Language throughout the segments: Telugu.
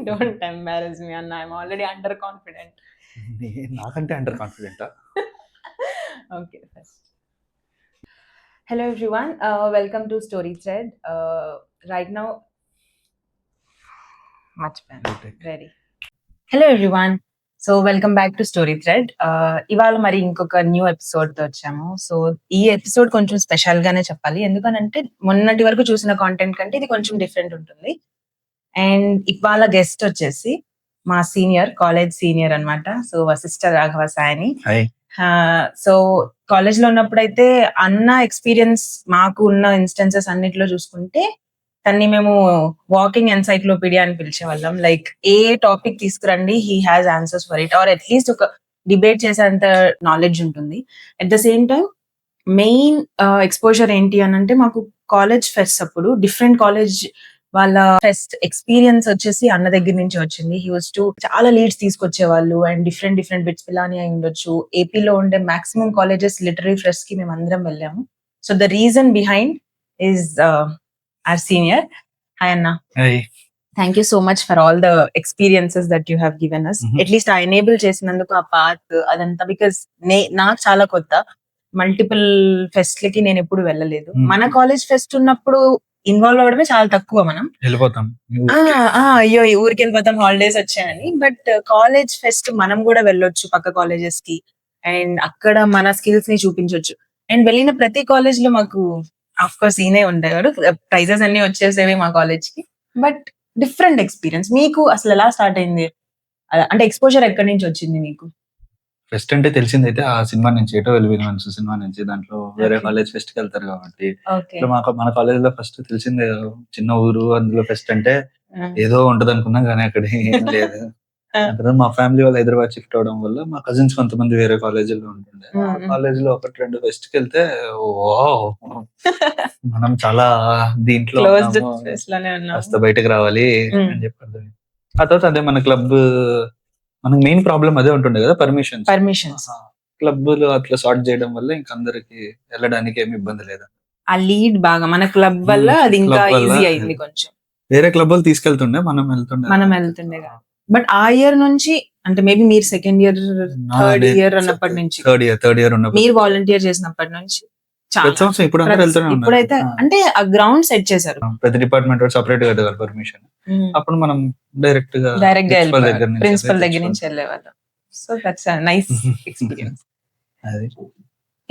Don't embarrass me, Anna. I'm already underconfident. నాకంటే under కాన్ఫిడెంటా? Okay, first. Hello, everyone. Welcome to Story Thread. Right now, much better. Ready. Hello everyone, so welcome back to story thread. ఇవాళ మరి ఇంకొక న్యూ ఎపిసోడ్ తో వచ్చాము. సో ఈ ఎపిసోడ్ కొంచెం స్పెషల్ గానే చెప్పాలి, ఎందుకనంటే మొన్నటి వరకు చూసిన కాంటెంట్ కంటే ఇది కొంచెం డిఫరెంట్ ఉంటుంది. అండ్ ఇవాళ గెస్ట్ వచ్చేసి మా సీనియర్, కాలేజ్ సీనియర్ అన్నమాట. సో వశిష్ఠ రాఘవ సాయిని. సో కాలేజ్ లో ఉన్నప్పుడైతే అన్న ఎక్స్పీరియన్స్ మాకు ఉన్న ఇన్స్టెన్సెస్ అన్నిట్లో చూసుకుంటే తన్ని మేము వాకింగ్ ఎన్సైక్లోపీడియా అని పిలిచేవాళ్ళం. లైక్ ఏ టాపిక్ తీసుకురండి, he has answers for it, or at least ఒక డిబేట్ చేసేంత నాలెడ్జ్ ఉంటుంది. At the same time main exposure ఏంటి అని అంటే, మాకు కాలేజ్ ఫెస్ట్ అప్పుడు డిఫరెంట్ కాలేజ్ వాళ్ళ ఫెస్ట్ ఎక్స్పీరియన్స్ వచ్చేసి అన్న దగ్గర నుంచి వచ్చింది. హీ వాజ్ టు చాలా లీడ్స్ తీసుకొచ్చేవాళ్ళు and different different BITS Pilani అయి ఉండొచ్చు. ఏపీలో ఉండే మాక్సిమం కాలేజెస్ లిటరీ ఫెస్ట్ కి మేము అందరం వెళ్ళాము. So the reason behind is our senior. Hi Anna. Hey. Thank you so much for all the experiences that you have given us. At least I enable చేసినందుకు ఆ పాత్ అదంతా, బికాస్ నాకు చాలా కొత్త. మల్టిపుల్ ఫెస్ట్ లకి నేను ఎప్పుడు వెళ్ళలేదు. మన కాలేజ్ ఫెస్ట్ ఉన్నప్పుడు ఇన్వాల్వ్ అవడమే చాలా తక్కువ. మనం వెళ్ళిపోతాం, అయ్యో ఈ ఊరికి వెళ్ళిపోతాం హాలిడేస్ వచ్చాయని. బట్ కాలేజ్ ఫెస్ట్ మనం కూడా వెళ్ళొచ్చు పక్క కాలేజెస్ కి, అండ్ అక్కడ మన స్కిల్స్ ని చూపించవచ్చు. అండ్ వెళ్ళిన ప్రతి కాలేజ్ లో మాకు ఆఫ్ కోర్స్ ఈయనే ఉండేవాడు, ప్రైజెస్ అన్ని వచ్చేసేవి మా కాలేజ్ కి. But different experience. మీకు అసలు ఎలా స్టార్ట్ అయింది, అంటే ఎక్స్పోజర్ ఎక్కడి నుంచి వచ్చింది మీకు? ఫెస్ట్ అంటే తెలిసిందైతే ఆ సినిమా నుంచి, ఏటో వెళ్ళిపోయిన సినిమా నుంచి. దాంట్లో వేరే కాలేజ్ ఫెస్ట్ కి వెళ్తారు కాబట్టి. మన కాలేజ్ లో ఫస్ట్ తెలిసిందే, చిన్న ఊరు, అందులో ఫెస్ట్ అంటే ఏదో ఉంటది అనుకున్నాం, కానీ అక్కడ ఏం లేదు. మా ఫ్యామిలీ వాళ్ళు హైదరాబాద్ షిఫ్ట్ అవడం వల్ల మా కజిన్స్ కొంతమంది వేరే కాలేజీలో ఉంటుండే. ఆ కాలేజ్ లో ఒకటి రెండు ఫెస్ట్ కి వెళ్తే మనం చాలా దీంట్లో కాస్త బయటకు రావాలి అని చెప్పారు. ఆ తర్వాత అదే మన క్లబ్, మనకి మెయిన్ ప్రాబ్లం అదే ఉంటుండే కదా, పర్మిషన్స్. క్లబ్ లో అట్లా సార్ట్ చేయడం వల్ల ఇంక అందరికి వెళ్ళడానికి ఏమి ఇబ్బంది లేదు. ఆ లీడ్ బాగా మన క్లబ్ వల్ల అది ఇంకా ఈజీ అయింది కొంచెం. వేరే క్లబ్ వాళ్ళు తీసుకెళ్తుండే, మనం వెళ్తుండే. బట్ ఆ ఇయర్ నుంచి, అంటే మేబీ మీరు సెకండ్ ఇయర్ థర్డ్ ఇయర్ అన్నప్పటి నుంచి, థర్డ్ ఇయర్ మీరు వాలంటీర్ చేసినప్పటి నుంచి ఇప్పుడైతే అంటే ఆ గ్రౌండ్ సెట్ చేశారు. ప్రతి డిపార్ట్మెంట్ సెపరేట్ గా పర్మిషన్. అప్పుడు మనం డైరెక్ట్ గా ప్రిన్సిపల్ దగ్గర నుంచి వెళ్ళేవాళ్ళం. So that's nice experience.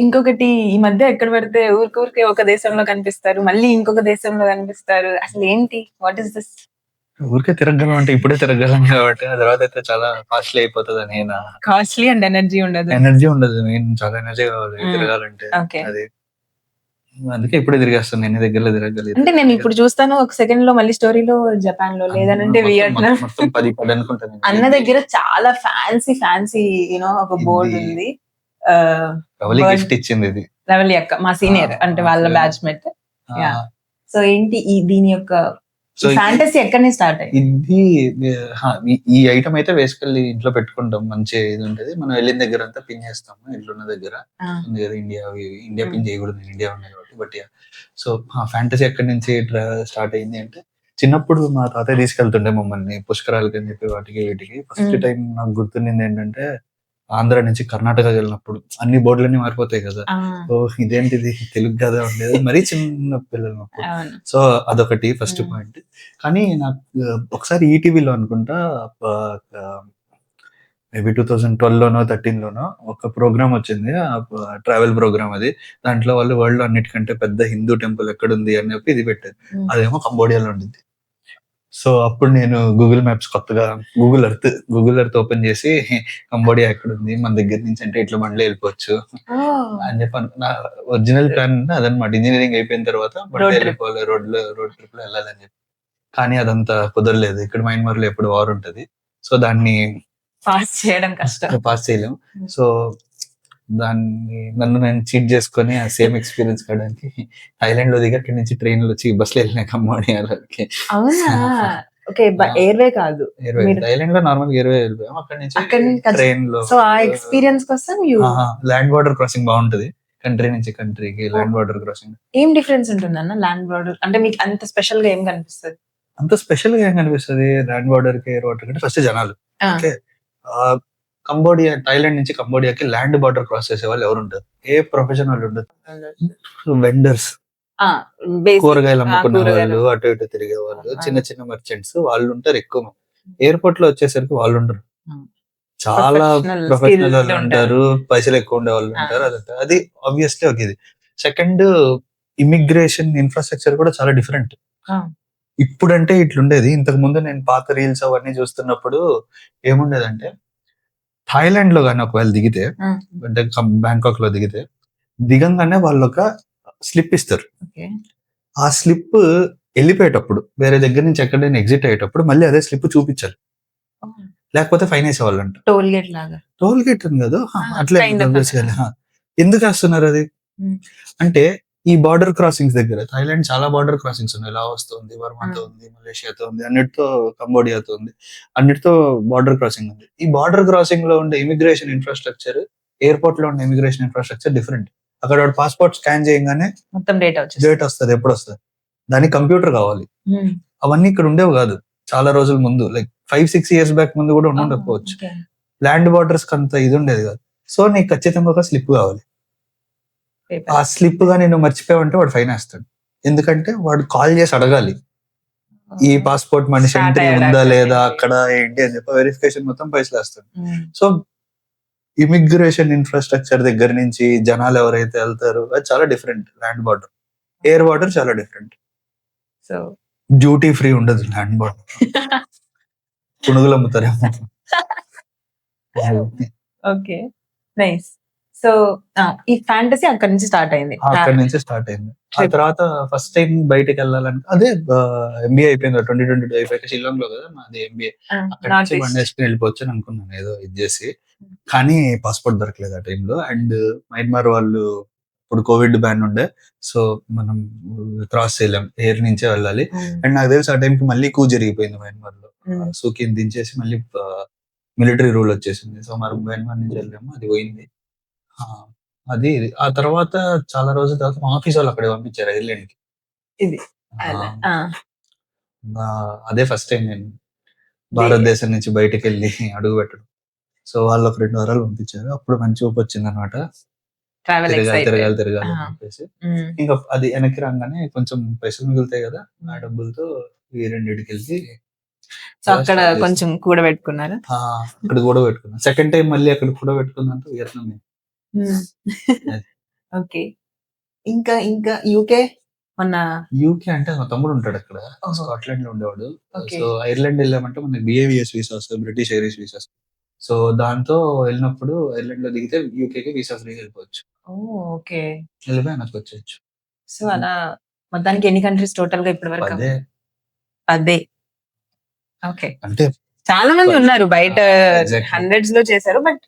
ఇంకొకటి, ఈ మధ్య ఎక్కడ పడితే ఊరికే ఒక దేశంలో కనిపిస్తారు, మళ్ళీ ఇంకొక దేశంలో కనిపిస్తారు. అసలు ఏంటి, వాట్ ఇస్ దిస్? ఊరికే తిరగలం అంటే ఇప్పుడే తిరగలం కాబట్టి, ఆ తర్వాత అయితే చాలా కాస్ట్లీ అయిపోతుంది అని. కాస్ట్లీ అండ్ ఎనర్జీ ఉండదు. మెయిన్ చాలా ఎనర్జీ కావాలి తిరగాలంటే. అది అందుకే ఇప్పుడే తిరిగేస్తాను, ఎన్ని దగ్గరలో తిరగలేదు. అంటే నేను ఇప్పుడు చూస్తాను, ఒక సెకండ్ లో మళ్ళీ స్టోరీలో జపాన్ లో, లేదంటే వియట్నాం. మొత్తం 10 అనుకుంటాను. అన్న దగ్గర చాలా ఫ్యాన్సీ యూనో ఒక బోర్డు ఉంది. గిఫ్ట్ ఇచ్చింది ఇది రవలి అక్క, మా సీనియర్, అంటే వాళ్ళ బ్యాచ్ మేట్. సో ఏంటి దీని యొక్క ఫ్యాంటసీ ఎక్కడి నుంచి స్టార్ట్ అయ్యింది? ఇది ఈ ఐటమ్ అయితే వేసుకెళ్ళి ఇంట్లో పెట్టుకుంటాం, మంచి ఇది ఉంటది. మనం వెళ్ళిన దగ్గర అంతా పిన్ చేస్తాము, ఇంట్లో ఉన్న దగ్గర ఉంది కదా. ఇండియా పిన్ చేయకూడదు, ఇండియా ఉన్నాయి కాబట్టి. బట్ సో ఆ ఫ్యాంటసీ ఎక్కడి నుంచి స్టార్ట్ అయింది అంటే, చిన్నప్పుడు మా తాతయ్య తీసుకెళ్తుండే మమ్మల్ని పుష్కరాలకి అని చెప్పి వాటికి వీటికి. ఫస్ట్ టైం నాకు గుర్తుండింది ఏంటంటే, ఆంధ్ర నుంచి కర్ణాటక వెళ్ళినప్పుడు అన్ని బోర్డులన్నీ మారిపోతాయి కదా. సో ఇదేంటిది తెలుగు కదా ఉండేది, మరీ చిన్న పిల్లలు. సో అదొకటి ఫస్ట్ పాయింట్. కానీ నాకు ఒకసారి ఈటీవీలో అనుకుంటా, మేబీ 2012లోనో 13లోనో ఒక ప్రోగ్రామ్ వచ్చింది, ట్రావెల్ ప్రోగ్రామ్. అది దాంట్లో వాళ్ళు వరల్డ్ లో అన్నిటికంటే పెద్ద హిందూ టెంపుల్ ఎక్కడుంది అని చెప్పి ఇది పెట్టారు. అదేమో కంబోడియాలో ఉండింది. సో అప్పుడు నేను గూగుల్ మ్యాప్స్ కొత్తగా గూగుల్ ఎర్త్ ఓపెన్ చేసి, కంబోడియా ఎక్కడుంది మన దగ్గర నుంచి అంటే ఇట్లా బండ్లో వెళ్ళిపోవచ్చు అని చెప్పి నా ఒరిజినల్ ప్లాన్ అదనమాట. ఇంజనీరింగ్ అయిపోయిన తర్వాత బండ్లో వెళ్ళిపోవాలి, రోడ్ ట్రిప్ లో వెళ్ళాలని చెప్పి. కానీ అదంతా కుదరలేదు. ఇక్కడ మయన్మార్ లో ఎప్పుడు వార్ ఉంటది, సో దాన్ని పాస్ చేయలేము. సో నన్ను నేను చీట్ చేసుకొని ఆ సేమ్ ఎక్స్పీరియన్స్ కావడానికి థైలాండ్ లో దిగి అక్కడి నుంచి ట్రైన్ లో వచ్చి బస్ లో వెళ్ళినా కంబోడియాలోకి. ఎయిర్వే కాదు, థైలాండ్ లో నార్మల్ ఎయిర్వే వెళ్ళిపోయాం. అక్కడి నుంచి ట్రైన్ లో. సో ఆ ఎక్స్పీరియన్స్ కోసం ల్యాండ్ బార్డర్ క్రాసింగ్ బాగుంటది, కంట్రీ నుంచి కంట్రీకి ల్యాండ్ బార్డర్ క్రాసింగ్. ఏం డిఫరెన్స్ ఉంటుంది అన్న ల్యాండ్ బార్డర్ అంటే? మీకు అంత స్పెషల్ గా ఏం కనిపిస్తుంది? అంత స్పెషల్ గా ఏం కనిపిస్తుంది ల్యాండ్ బార్డర్ కి ఎయిర్ వాటర్ కంటే ఫస్ట్ జనాలు. ఓకే, కంబోడియా, థాయిలాండ్ నుంచి కంబోడియాకి ల్యాండ్ బార్డర్ క్రాస్ చేసే వాళ్ళు ఎవరు ఉంటారు? ఏ ప్రొఫెషన్ వాళ్ళు ఉండదు. వెండర్స్, కూరగాయలు అమ్ముకునే వాళ్ళు, అటు ఇటు తిరిగే వాళ్ళు, చిన్న చిన్న మర్చెంట్స్ వాళ్ళు ఉంటారు ఎక్కువ. ఎయిర్పోర్ట్ లో వచ్చేసరికి వాళ్ళు ఉండరు, చాలా ప్రొఫెషనల్ వాళ్ళు ఉంటారు, పైసలు ఎక్కువ ఉండే వాళ్ళు ఉంటారు. అదంతా అది ఆబ్వియస్లీ ఒక ఇది. సెకండ్, ఇమిగ్రేషన్ ఇన్ఫ్రాస్ట్రక్చర్ కూడా చాలా డిఫరెంట్. ఇప్పుడంటే ఇట్లుండేది, ఇంతకు ముందు నేను పాత రీల్స్ అవన్నీ చూస్తున్నప్పుడు ఏముండేదంటే, థాయిలాండ్ లో కానీ ఒకవేళ దిగితే, అంటే బ్యాంకాక్ లో దిగితే, దిగంగానే వాళ్ళు ఒక స్లిప్ ఇస్తారు. ఆ స్లిప్ వెళ్ళిపోయేటప్పుడు, వేరే దగ్గర నుంచి ఎక్కడైనా ఎగ్జిట్ అయ్యేటప్పుడు మళ్ళీ అదే స్లిప్ చూపించాలి, లేకపోతే ఫైన్ వేసేవాళ్ళంట. టోల్ గేట్ లాగా. టోల్ గేట్ అని కాదు, అట్లే చేయాలి. ఎందుకు వేస్తున్నారు అది అంటే, ఈ బార్డర్ క్రాసింగ్స్ దగ్గర, థాయిలాండ్ చాలా బార్డర్ క్రాసింగ్స్ ఉన్నాయి. లావోస్ తో ఉంది, బర్మాతో ఉంది, మలేషియాతో ఉంది, అన్నిటితో, కంబోడియాతో ఉంది, అన్నిటితో బార్డర్ క్రాసింగ్ ఉంది. ఈ బార్డర్ క్రాసింగ్ లో ఉండే ఇమిగ్రేషన్ ఇన్ఫ్రాస్ట్రక్చర్, ఎయిర్పోర్ట్ లో ఉండే ఇమిగ్రేషన్ ఇన్ఫ్రాస్ట్రక్చర్ డిఫరెంట్. అక్కడ పాస్పోర్ట్ స్కాన్ చేయగానే మొత్తం డేట్ వస్తుంది, ఎప్పుడు వస్తుంది, దానికి కంప్యూటర్ కావాలి. అవన్నీ ఇక్కడ ఉండేవి కాదు చాలా రోజుల ముందు, లైక్ 5-6 years బ్యాక్ ముందు కూడా ఉండకపోవచ్చు. ల్యాండ్ బార్డర్స్ అంత ఇది ఉండేది కాదు. సో నీకు ఖచ్చితంగా ఒక స్లిప్ కావాలి. ఆ స్లిప్ గా నేను మర్చిపోయావంటే వాడు ఫైన్ వేస్తాడు. ఎందుకంటే వాడు కాల్ చేసి అడగాలి, ఈ పాస్పోర్ట్ మనిషి ఎంట్రీ ఉందా లేదా అక్కడ ఏంటి అని చెప్పి వెరిఫికేషన్ మొత్తం పైసలు వేస్తాడు. సో ఇమిగ్రేషన్ ఇన్ఫ్రాస్ట్రక్చర్ దగ్గర నుంచి జనాలు ఎవరైతే వెళ్తారో అది చాలా different. Land border, air border చాలా డిఫరెంట్. సో డ్యూటీ ఫ్రీ ఉండదు ల్యాండ్ బార్డర్, పునుగులు అమ్ముతారేమో. Okay, nice. సో ఈ ఫ్యాంటసీ అక్కడ నుంచి స్టార్ట్ అయింది. ఆ తర్వాత ఫస్ట్ టైం బయటకు వెళ్ళాలంటే అదే ఎంబీఏ అయిపోయింది 2022 అయిపోయాక షిల్లాంగ్ లో కదా నాది ఎంబీఏ. అక్కడ నుంచి వన్ వేసుకుని వెళ్ళిపోవచ్చు అని అనుకున్నాను ఏదో ఇది చేసి, కానీ పాస్పోర్ట్ దొరకలేదు ఆ టైంలో. అండ్ మయన్మార్ వాళ్ళు ఇప్పుడు కోవిడ్ బ్యాన్ ఉండే, సో మనం క్రాస్ చేయలేం, ఎయిర్ నుంచే వెళ్ళాలి. అండ్ నాకు తెలిసి ఆ టైంకి మళ్ళీ కూ జరిగిపోయింది మయన్మార్ లో, సూకీని దించేసి మళ్ళీ మిలిటరీ రూల్ వచ్చేసింది. సో మరి మయన్మార్ నుంచి వెళ్ళాము, అది పోయింది. అది ఆ తర్వాత చాలా రోజుల తర్వాత మా ఆఫీస్ వాళ్ళు అక్కడే పంపించారు ఐర్లాండ్ కి. ఇది అదే ఫస్ట్ టైం నేను భారతదేశం నుంచి బయటకు వెళ్ళి అడుగు పెట్టడం. సో వాళ్ళు ఒక 2 వారాలు పంపించారు, అప్పుడు మంచి ఊపు వచ్చింది అనమాట. తిరగాలి అని చెప్పేసి. ఇంకా అది వెనక్కి రాగానే కొంచెం పైసలు మిగులుతాయి కదా, ఆ డబ్బులతో ఈ రెండింటికి వెళ్ళి అక్కడ కొంచెం కూడబెట్టుకున్నారు. అక్కడ కూడా పెట్టుకున్నాను. సెకండ్ టైం మళ్ళీ అక్కడ కూడా పెట్టుకున్నాను వియత్నాం. ఓకే, ఇంకా యూకే. యూకే అంటే మా తమ్ముడు ఉంటాడు అక్కడ, స్కాట్లాండ్ లో ఉండేవాడు. సో ఐర్లాండ్ వెళ్ళామంటే మనకి BAVS visas, British Irish visas. So దాంతో వెళ్ళినప్పుడు ఐర్లాండ్ లో దిగితే యూకేకి వీసా ఫ్రీ వెళ్ళిపోవచ్చు. ఓకే, వెళ్ళిపోయి నాకు వచ్చేయచ్చు. సో అలా మొత్తానికి ఎన్ని కంట్రీస్ టోటల్ గా ఇప్పటి వరకు? అదే. ఓకే, అంటే చాలా మంది ఉన్నారు బయట, హండ్రెడ్స్ లో చేశారు. బట్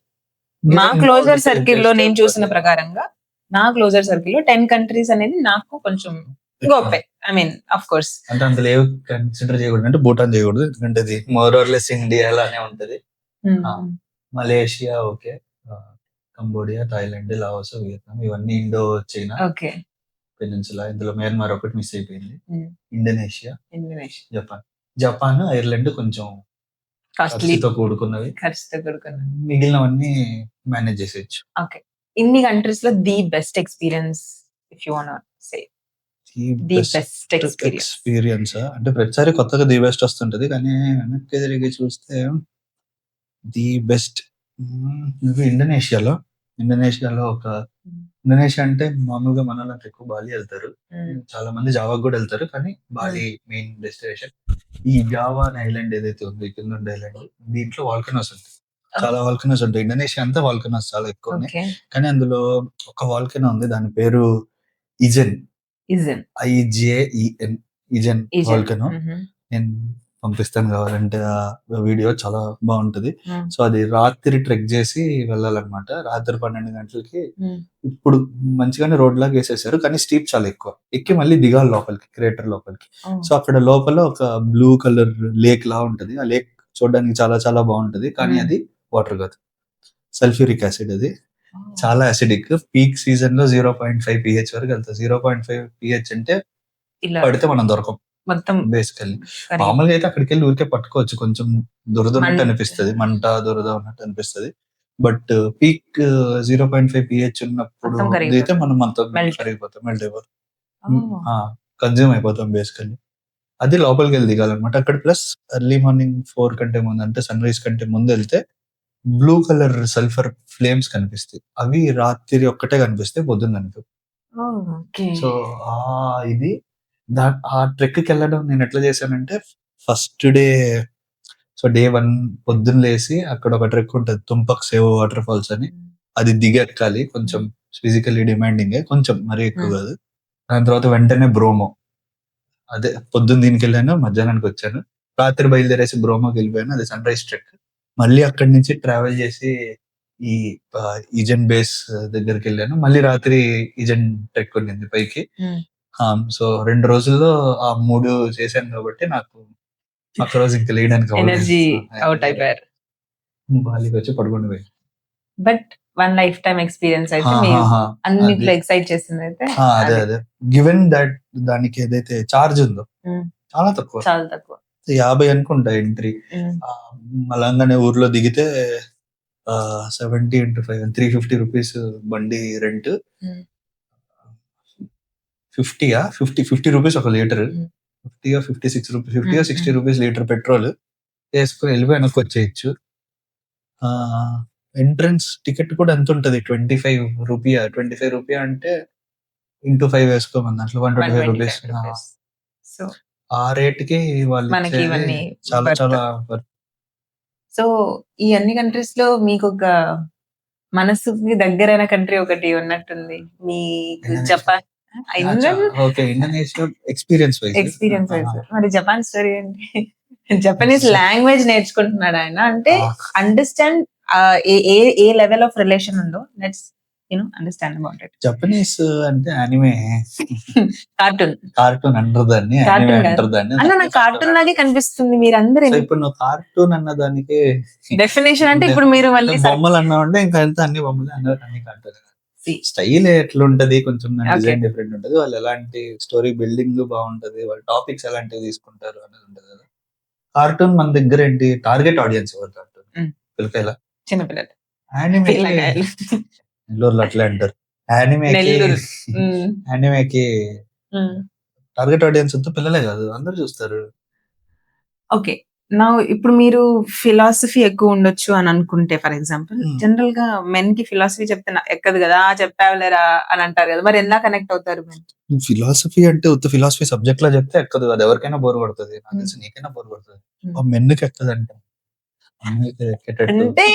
మా క్లోజర్ సర్కిల్ లో నేను చూసిన ప్రకారంగా, నా క్లోజర్ సర్కిల్ లో 10 కంట్రీస్ అనేది నాకు కొంచెం గొప్పే. ఐ మీన్ ఆఫ్ కోర్స్ అంటే అందులో ఏవి కన్సిడర్ చేయకూడదు అంటే భూటాన్ చేయకూడదు, ఎందుకంటే అది మోర్ ఆర్ లెస్ ఇండియా లానే ఉంటది. Malaysia okay, Cambodia, Thailand, Laos, Vietnam ఇవన్నీ ఇండో చైనా పెనిన్సులా. ఇందులో మయన్మార్ ఒకటి మిస్ అయిపోయింది. ఇండోనేషియా, జపాన్, ఐర్లాండ్ కొంచెం ఖర్చుతో కూడుకున్నవి, మిగిలినవన్నీ మేనేజ్ చేసేయచ్చు. ఓకే, ఇన్ని కంట్రీస్ లో the best experience if you want say? The best experience అంటే ప్రతిసారి కొత్తగా ది బెస్ట్ వస్తుంటది, కానీ వెనక్కి తిరిగి చూస్తే ది బెస్ట్ ఇండోనేషియాలో ఒక ఇండోనేషియా అంటే మామూలుగా మనల్ని ఎక్కువ బాలి వెళ్తారు, చాలా మంది జావాకు కూడా వెళ్తారు, కానీ బాలి మెయిన్ డెస్టినేషన్. ఈ జావా అనే ఐలాండ్ ఏదైతే ఉంది, కింద ఉండే ఐలాండ్, దీంట్లో వాల్కనోస్ ఉంటాయి, చాలా వాల్కనోస్ ఉంటాయి. ఇండోనేషియా అంతా వాల్కనోస్ చాలా ఎక్కువ ఉన్నాయి, కానీ అందులో ఒక వాల్కనో ఉంది, దాని పేరు ఇజెన్, IJEN, ఇజెన్ వాల్కనో. నేను పంపిస్తాను కావాలంటే ఆ వీడియో, చాలా బాగుంటది. సో అది రాత్రి ట్రెక్ చేసి వెళ్ళాలన్నమాట, రాత్రి 12 గంటలకి. ఇప్పుడు మంచిగానే రోడ్ లాగా వేసేసారు, కానీ స్టీప్ చాలా ఎక్కువ, ఎక్కి మళ్ళీ దిగాలి లోపలికి, క్రేటర్ లోపలికి. సో అక్కడ లోపల ఒక బ్లూ కలర్ లేక్ లా ఉంటది, ఆ లేక్ చూడడానికి చాలా చాలా బాగుంటది, కానీ అది వాటర్ కాదు, సల్ఫ్యూరిక్ యాసిడ్. అది చాలా యాసిడిక్. పీక్ సీజన్ లో 0.5 pH వరకు వెళ్తాయి. 0.5 pH అంటే పడితే మనం దొరకం. మొత్తం బేసికల్లీ. కరిగి మామూలుగా అయితే అక్కడికెళ్ళి ఊరికే పట్టుకోవచ్చు. కొంచెం దురద ఉన్నట్టు మంట. అనిపిస్తది. మంట, దురద ఉన్నట్టు అనిపిస్తది. బట్ పీక్ 0.5 పీహెచ్ ఉన్నప్పుడు మొత్తం దిగితే కరిగిపోతుంది. మనం మొత్తం మెల్ట్. కరిగిపోతాం. మెల్ట్ అయిపోతాం. ఓహ్! ఆ! కన్జ్యూమ్ అయిపోతాం బేసికల్లీ. అది లోపలికెళ్ళి దిగాలన్నమాట. అక్కడ ప్లస్ ఎర్లీ మార్నింగ్ 4 కంటే ముందు అంటే సన్‌రైజ్ కంటే ముందెళ్తే బ్లూ కలర్ సల్ఫర్ ఫ్లేమ్స్ కనిపిస్తాయి. అవి రాత్రి ఒక్కటే కనిపిస్తాయి. పొద్దున్న కనిపియవు. ఓహ్! ఓకే. సో, ఇది ఆ ట్రెక్‌కెళ్ళడం నేనెట్లా చేశానంటే, ఫస్ట్ డే సో, డే 1 పొద్దున్న లేసి అక్కడ ఒక ట్రెక్ ఉంటది. తుంపక్ సేవ్ వాటర్ ఫాల్స్ అని. హ్మ్. అది దిగెక్కాలి. కొంచెం హ్మ్. ఫిజికల్లీ డిమాండింగే. కొంచెం మరీ ఎక్కువ హ్మ్. కాదు. దాని తర్వాత వెంటనే బ్రోమో. అదే పొద్దున్న దీనికెళ్ళాను. మధ్యాహ్నానికొచ్చాను. రాత్రి బయలుదేరేసి బ్రోమోకెళ్ళిపోయాను. అది సన్‌రైజ్ ట్రెక్. మళ్ళీ అక్కడి నుంచి ట్రావెల్ చేసి ఈ ఈజెన్ బేస్ దగ్గరికెళ్ళాను. మళ్ళీ రాత్రి ఈజెన్ ట్రెక్ ఉండింది పైకి. హ్మ్. సో 2 రోజుల్లో ఆ 3 చేశాను కాబట్టి నాకు ఒక్కరోజు ఇంక లేయడానికి అవ్వలేదు. ఎనర్జీ ఔట్ అయిపోయారు. బాలికొచ్చి పడుకొని పోయాను. But one life time experience అయితే ఆ! మీ ఆ! ఆ! అన్నిట్లో అది. ఎక్సైట్ చేసిందయితే అదే. అదే. అదే. గివెన్ దట్ దానికి ఏదైతే చార్జ్ ఉందో హ్మ్. చాలా తక్కువ. చాలా తక్కువ. 50 అనుకుంటా ఎంట్రీ. హ్మ్. మళ్ళంగానే ఊర్లో దిగితే 70 ఇంటూ 5 350 రూపీస్ బండి రెంట్. హ్మ్. 50 రూపీస్ ఒక లీటరు. హ్మ్. 50 56 రూపీస్ 50 హ్మ్. 60 హ్మ్. రూపీస్ లీటర్ పెట్రోల్ ఏసుకొని ఎళ్ళిపోయి వెనక్కొచ్చేయొచ్చు. ఎంట్రన్స్ టికెట్ కూడా ఎంతుంటది? 25 రూపియా? 25 రూపియా అంటే ఇంటూ 5 వేసుకోమని దాంట్లో 125 రూపీస్. 125 రూపీస్. సో, ఆ రేట్‌కి మనకి వాళ్ళిచ్చేది ఇవన్నీ చాలా వర్త్. చాలా వర్త్. సో, ఈ అన్ని కంట్రీస్‌లో మీకొక మనసుకి దగ్గరైన కంట్రీ ఒకటి ఉన్నట్టుంది. మీకు Indonesia. Japan. Indian okay. Indonesia experience wise. Experience ఆ! వైస్. మరి జపాన్ స్టోరీ ఏంటి? జపనీస్ జ లాంగ్వేజ్ నేర్చుకుంటున్నాడాయన. అంటే ఆ! అండర్‌స్టాండ్ ఏ ఏ ఏ లెవెల్ ఆఫ్ రిలేషన్ ఉందో let's understand about it. Japanese అంటే యానిమే. కార్టూన్. కార్టూన్ అనరు దాన్ని. యానిమే కార్టూన్ కాదు. అంటారు దాన్ని. అన్న దాన్ని నాకు కార్టూన్ కార్టూన్ అంటారు. లాగే కనిపిస్తుంది. మీరందరూ సో, ఇప్పుడు నువ్వు కార్టూన్ అన్న దానికి డెఫినిషన్ అంటే డె ఇప్పుడు మీరు మళ్ళీ బొమ్మలు అన్నావంటే ఇంక అంతా అన్ని బొమ్మలే. అన్ని కార్టూనే. సి స్టైల్ ఎట్లుంటది కొంచెం దాని ఓకే. డిజైన్ డిఫరెంట్ ఉంటది. వాళ్ళు ఎలాంటి స్టోరీ బిల్డింగ్ బావుంటది. వాళ్ళ టాపిక్స్ ఎలాంటివి తీసుకుంటారు అనేది ఉంటది కదా! కార్టూన్ మన దగ్గర ఏంటి టార్గెట్ ఆడియన్స్ ఎవరు కార్టూన్? హ్మ్. పిల్లకాయలా? చిన్న పిల్లలు. యానిమేకి పిల్లకాయలు. నెల్లూరులో అట్లే అంటారు. యానిమేకి నెల్లూరు. హ్మ్. యానిమేకి హ్మ్. టార్గెట్ ఆడియన్స్ అంతా పిల్లలే కాదు. అందరూ చూస్తారు. ఓకే. నౌ ఇప్పుడు మీరు ఫిలాసఫీ ఎక్కువ ఉండొచ్చు అని అనుకుంటే ఫర్ ఎగ్జాంపుల్ హ్మ్. జనరల్‌గా మెన్‌కి ఫిలాసఫీ చెప్తే ఎక్కదు గదా! చెప్పావులేరా అని అంటారు గదా! మరి ఎలా కనెక్ట్ అవుతారు మెన్? ఫిలాసఫీ అంటే ఉత్త ఫిలాసఫీ సబ్జెక్ట్‌లా చెప్తే ఎక్కదు. అది ఎవరికైనా బోర్ కొడతది. నాకు హ్మ్. తెలిసి నీకైనా బోర్ కొడతది. హ్మ్. మెన్‌కి ఎక్కదంట. అమ్మాయిలకి ఎక్కేటట్టు. అంటే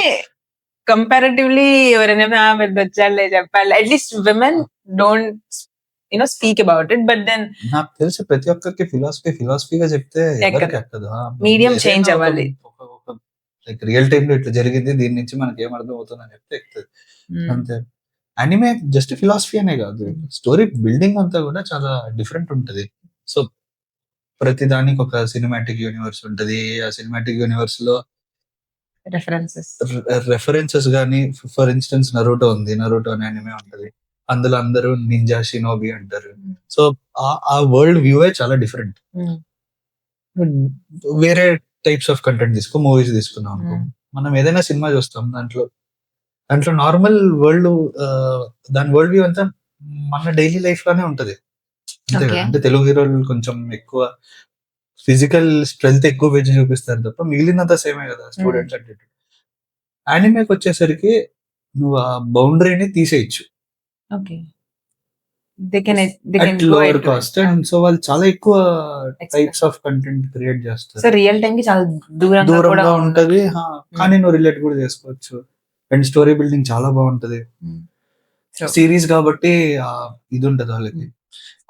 కంపారిటివ్‌లీ ఎవరైనా పెద్దొచ్చాడులే చెప్పాడులే at least women don't speak about it. But then నాకు తెలిసి ప్రతి ఒక్కరికి ఫిలాసఫీగా చెప్తే ఎవరికీ ఎక్కదు. ఎక్కదు. మీడియం ఏదైనా చేంజ్ ఒక అవ్వాలి. ఒక ఒక లైక్ రియల్ టైమ్‌లో ఇట్లా జరిగింది. దీని నుంచి మనకేం అర్థం అవుతుందని చెప్తే ఎక్కుతది. హ్మ్. అంతే. అనిమే జస్ట్ ఫిలాసఫీ అనే కాదు. హ్మ్. స్టోరీ బిల్డింగ్ అంతా కూడా చాలా డిఫరెంట్ ఉంటది. సో, ప్రతి దానికి ఒక సినిమాటిక్ యూనివర్స్ ఉంటది. ఆ సినిమాటిక్ యూనివర్స్‌లో రిఫరెన్సెస్. రెఫరెన్సెస్ గాని ఫర్ ఇన్‌స్టెన్స్ 'నరుటో' ఉంది. 'నరుటో' అనే అనిమే ఉంటది. అందులో అందరూ నింజా, షినోబి అంటారు. హ్మ్. సో, ఆ వరల్డ్ వ్యూవే చాలా డిఫరెంట్. హ్మ్. వేరే టైప్స్ ఆఫ్ కంటెంట్ మూవీస్ తీసుకున్నాం అనుకో. హ్మ్. మనం ఏదైనా సినిమా చూస్తాం. దాంట్లో దాంట్లో నార్మల్ వరల్డ్ దాని వరల్డ్ వ్యూ అంతా మన డైలీ లైఫ్ లానే ఉంటది. అంతే ఓకే. కదా! అంటే తెలుగు హీరోలు కొంచెం ఎక్కువ ఫిజికల్ స్ట్రెంత్ ఎక్కువ పెంచి చూపిస్తారు తప్ప మిగిలినంతా సేమే కదా! హ్మ్. స్టూడెంట్స్ అంటే. యానిమేకొచ్చేసరికి నువ్వు ఆ బౌండరీని తీసేయొచ్చు. Okay. They can at go lower into it. Cost and so వాళ్ళు చాలా ఎక్కువ explain. Types of content create చేస్తారు. సో రియల్ టైమ్‌కి చాలా దూరంగా కూడా దూరంగా ఉండదు. ఉంటది. హ్మ్. కానీ నువ్వు రిలేట్ కూడా చేసుకోవచ్చు. అండ్ స్టోరీ బిల్డింగ్ చాలా బావుంటది. హ్మ్. సో సీరీస్ కాబట్టి ఇదుంటది వాళ్ళకి. హ్మ్.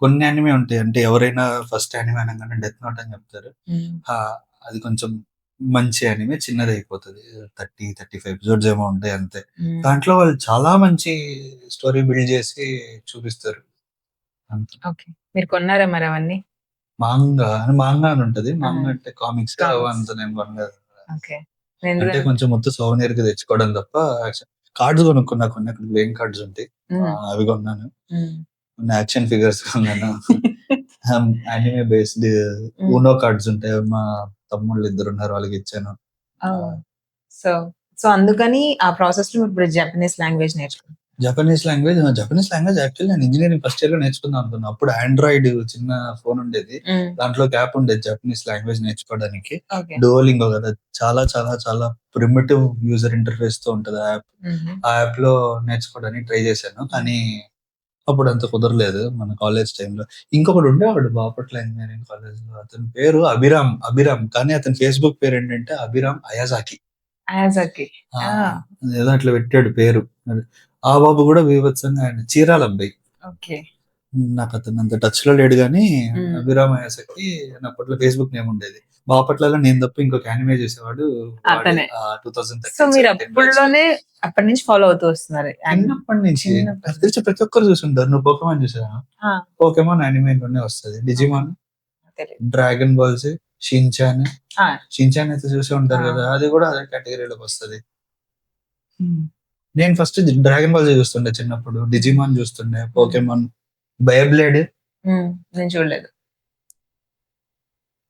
కొన్ని యానిమే ఉంటాయి. అంటే ఎవరైనా ఫస్ట్ యానిమే అనంగానే డెత్ నోట్ అని చెప్తారు. హ్మ్. అది కొంచెం మంచి యానిమే చిన్నదయిపోతది. 30, 35 ఎపిసోడ్స్ ఏమో ఉంటాయి అంతే. హ్మ్. దాంట్లో వాళ్ళు చాలా మంచి స్టోరీ బిల్డ్ చేసి చూపిస్తారు. అంతే. ఓకే. మీరు కొన్నారా మరి అవన్నీ? మాంగా అని ఉంటది. ఆ! మాంగా అంటే కామిక్స్ కామిక్స్. అవంత నేను కొనలేదు. ఓకే. అంటే ఎందుకని? కొంచెం మొత్తం సోవెనీర్‌కి తెచ్చుకోవడం తప్ప కార్డ్స్ కొనుక్కున్నా కొన్ని ప్లేయింగ్ కార్డ్స్ ఉంటాయి. హ్మ్. అవి కొన్నాను. హ్మ్. కొన్ని యాక్షన్ ఫిగర్స్ కొన్నాను. యానిమే బేస్డ్ హ్మ్. ఊనో కార్డ్స్ ఉంటాయి. మా తమ్ముళ్ళు ఇద్దరు ఉన్నారు, వాళ్ళకి ఇచ్చాను. ఓహ్! సో, సో అందుకని ఆ ప్రాసెస్‌లో ఇప్పుడు జపనీస్ లాంగ్వేజ్ నేర్చుకున్నారు. జపనీస్ లాంగ్వేజ్ యాక్చువల్లీ నేను ఇంజినీరింగ్ ఫస్ట్ ఇయర్ లో నేర్చుకుందాం అనుకున్నా. అప్పుడు ఆండ్రాయిడ్ చిన్న ఫోన్ ఉండేది. హ్మ్. దాంట్లో యాప్ ఉండేది జపనీస్ లాంగ్వేజ్ నేర్చుకోవడానికి. ఓకే. డోలింగో కదా, చాలా చాలా చాలా ప్రిమిటివ్ యూజర్ ఇంటర్ఫేస్ తో ఉంటది ఆ యాప్. హుహు. ఆ యాప్ లో నేర్చుకోవడానికి ట్రై చేశాను, కానీ అప్పుడు అంత కుదరలేదు మన కాలేజ్ టైంలో. ఇంకొకడు ఉండేవాడు బాపట్ల ఇంజనీరింగ్ కాలేజ్ లో, అతని పేరు అభిరామ్, కానీ అతని ఫేస్బుక్ పేరు ఏంటంటే అభిరామ్ అయాజాకి. అయాజాకి. ఆ! ఆ! ఏదో అట్లా పెట్టాడు పేరు. అది. ఆ బాబు గూడా బీభత్సంగా ఆయన చీరాల అబ్బాయి. ఓకే. నాకు అతను అంత టచ్ లో లేడు గానీ, హ్మ్. అభిరామ్ అయాజాకి అని అప్పట్లో ఫేస్‌బుక్ నేమ్ ఉండేది. బాపట్లలో నేను తప్ప ఇంకొక యానిమే చేసేవాడు వాడే. అతనే. సో 2013, మీరు 17 బ్యాచ్. అప్పటి నుంచి ఫాలో అవుతూ వస్తున్నారు. చిన్నప్పటి నుంచి చిన్నప్పటి నాకు తెలిసి ప్రతి ఒక్కరు చూసుంటారు. నువ్వు పోకెమాన్ చూసావా? ఆ! పోకెమాన్ యానిమేలోనే వస్తది. డిజిమాన్, తెలీదు. Dragon balls, Shin-chan. ఆ! షిన్‌చాన్ అయితే చూసే ఉంటారు ఆ! కదా! అది కూడా అదే కేటగిరీలోకి వస్తది. నేను ఫస్ట్ డ్రాగన్ బాల్ చూస్తుండే చిన్నప్పుడు. డిజిమాన్ చూస్తుండే, పోకెమాన్, బైబ్లేడ్ నేను చూడలేదు.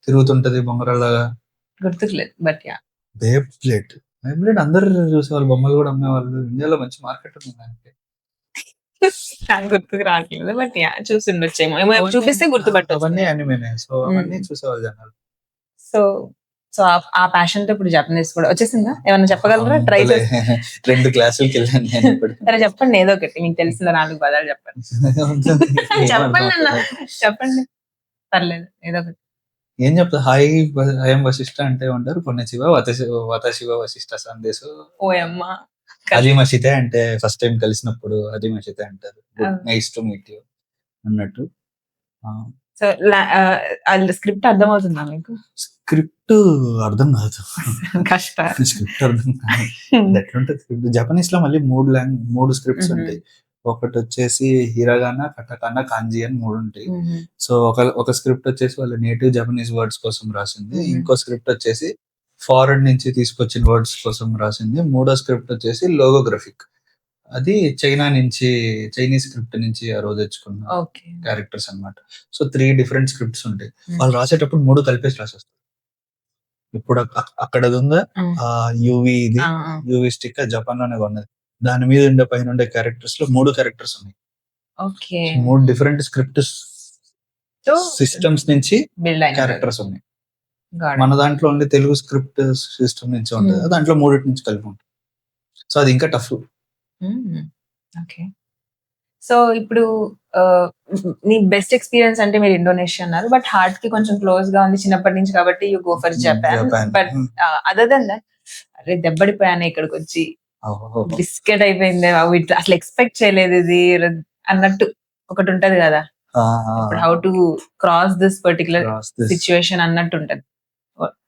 తిరుగుతుంటది బొంగరాల్లాగా. గుర్తుకు లేదు. But yeah! బైబ్లేడ్ అందరూ చూసేవాళ్ళు. బొమ్మలు కూడా అమ్మేవాళ్ళు. ఇండియాలో మంచి మార్కెట్ ఉంది దానికి. నాకు గుర్తుకు రావట్లేదు. But yeah! చూసుండొచ్చేమో. ఏమో చూపిస్తే గుర్తుపట్టొచ్చు. అవన్నీ యానిమేనే. సో అవన్నీ చూసేవాళ్ళు జనాలు. సో, సో ఆ ప్యాషన్‌తో ఇప్పుడు జపనీస్ కూడా వచ్చేసిందా? ఏమన్నా చెప్పగలరా? ట్రై అంతలే చేసి 2 క్లాసులకెళ్ళాను నేను ఇప్పుడు. సరే చెప్పండి ఏదో ఒకటి. మీకు తెలిసిన 4 పదాలు చెప్పండి. చెప్పండన్నా. చెప్పండి. పర్లేదు. ఏదో ఒకటి. ఏం చెప్తా, హాయ్ ఐయామ్ వశిష్ట అంటే ఏమంటారు? కొన్నిచివ వతశివ వశిష్ట సందేశు. ఓయమ్మ! హజీమషితే అంటే ఫస్ట్ టైం కలిసినప్పుడు హజీమషితే అంటారు. గుడ్ ఆ! నైస్ టు మీట్ యూ అన్నట్టు. ఆ! సో, స్క్రిప్ట్ అర్థమవుతుందా మీకు? స్క్రిప్ట్ అర్థం కాదు. కష్టా? స్క్రిప్ట్ అర్థం కాదు. అది ఎట్లుంటది స్క్రిప్ట్. జపనీస్ లో మళ్ళీ 3 స్క్రిప్ట్స్ హుహు. ఉంటాయి. ఒకటొచ్చేసి హిరగానా, కటకానా, కాంజీ అని 3 ఉంటాయి. హుహు. సో ఒక స్క్రిప్ట్ వచ్చేసి వాళ్ళ నేటివ్ జపనీస్ వర్డ్స్ కోసం రాసింది. హుహు. ఇంకో స్క్రిప్ట్ వచ్చేసి ఫారెన్ నుంచి తీసుకొచ్చిన వర్డ్స్ కోసం రాసింది. మూడో స్క్రిప్ట్ వచ్చేసి లోగోగ్రఫిక్. అది చైనీస్ స్క్రిప్ట్ నుంచి ఆ రోజు తెచ్చుకున్న ఓకే. క్యారెక్టర్స్ అన్నమాట. సో 3 డిఫరెంట్ స్క్రిప్ట్స్ ఉంటాయి. వాళ్ళు రాసేటప్పుడు 3 కలిపేసి రాసేస్తారు. ఇప్పుడు అక్కడది ఉందా, హ్మ్. యూవీ ఇది, ఆ! ఆ! యూవీ స్టిక్ జపాన్ లోనే కొన్నది. దాని మీద ఉండే పైన ఉండే క్యారెక్టర్స్ లో 3 క్యారెక్టర్స్ ఉన్నాయి. Okay. 3 different script so systems నుంచి బిల్డ్ అయినది. క్యారెక్టర్స్ ఉన్నాయి. గాట్ మన ఇట్. దాంట్లో ఉండే తెలుగు స్క్రిప్ట్ సిస్టమ్ నుంచి ఉంటది. దాంట్లో 3 నుంచి కలిపి ఉంటుంది. సో అది ఇంకా టఫ్. హ్మ్. ఓకే. సో ఇప్పుడు మీ బెస్ట్ ఎక్స్‌పీరియన్స్ అంటే మీరు ఇండోనేషియా అన్నారు. బట్ హార్ట్‌కి కొంచెం క్లోజ్‌గా ఉంది చిన్నప్పటి నుంచి కాబట్టి you go for Japan. Japan. But other then that అరే! దెబ్బడిపోయానే ఇక్కడికొచ్చి. బిస్కెట్ అయిపోయిందే బాబు! ఇట్లా అసలు ఎక్స్‌పెక్ట్ చేయలేదు ఇది అన్నట్టు ఒకటుంటది గదా! ఇప్పుడు how to cross this particular situation అన్నట్టుంటది.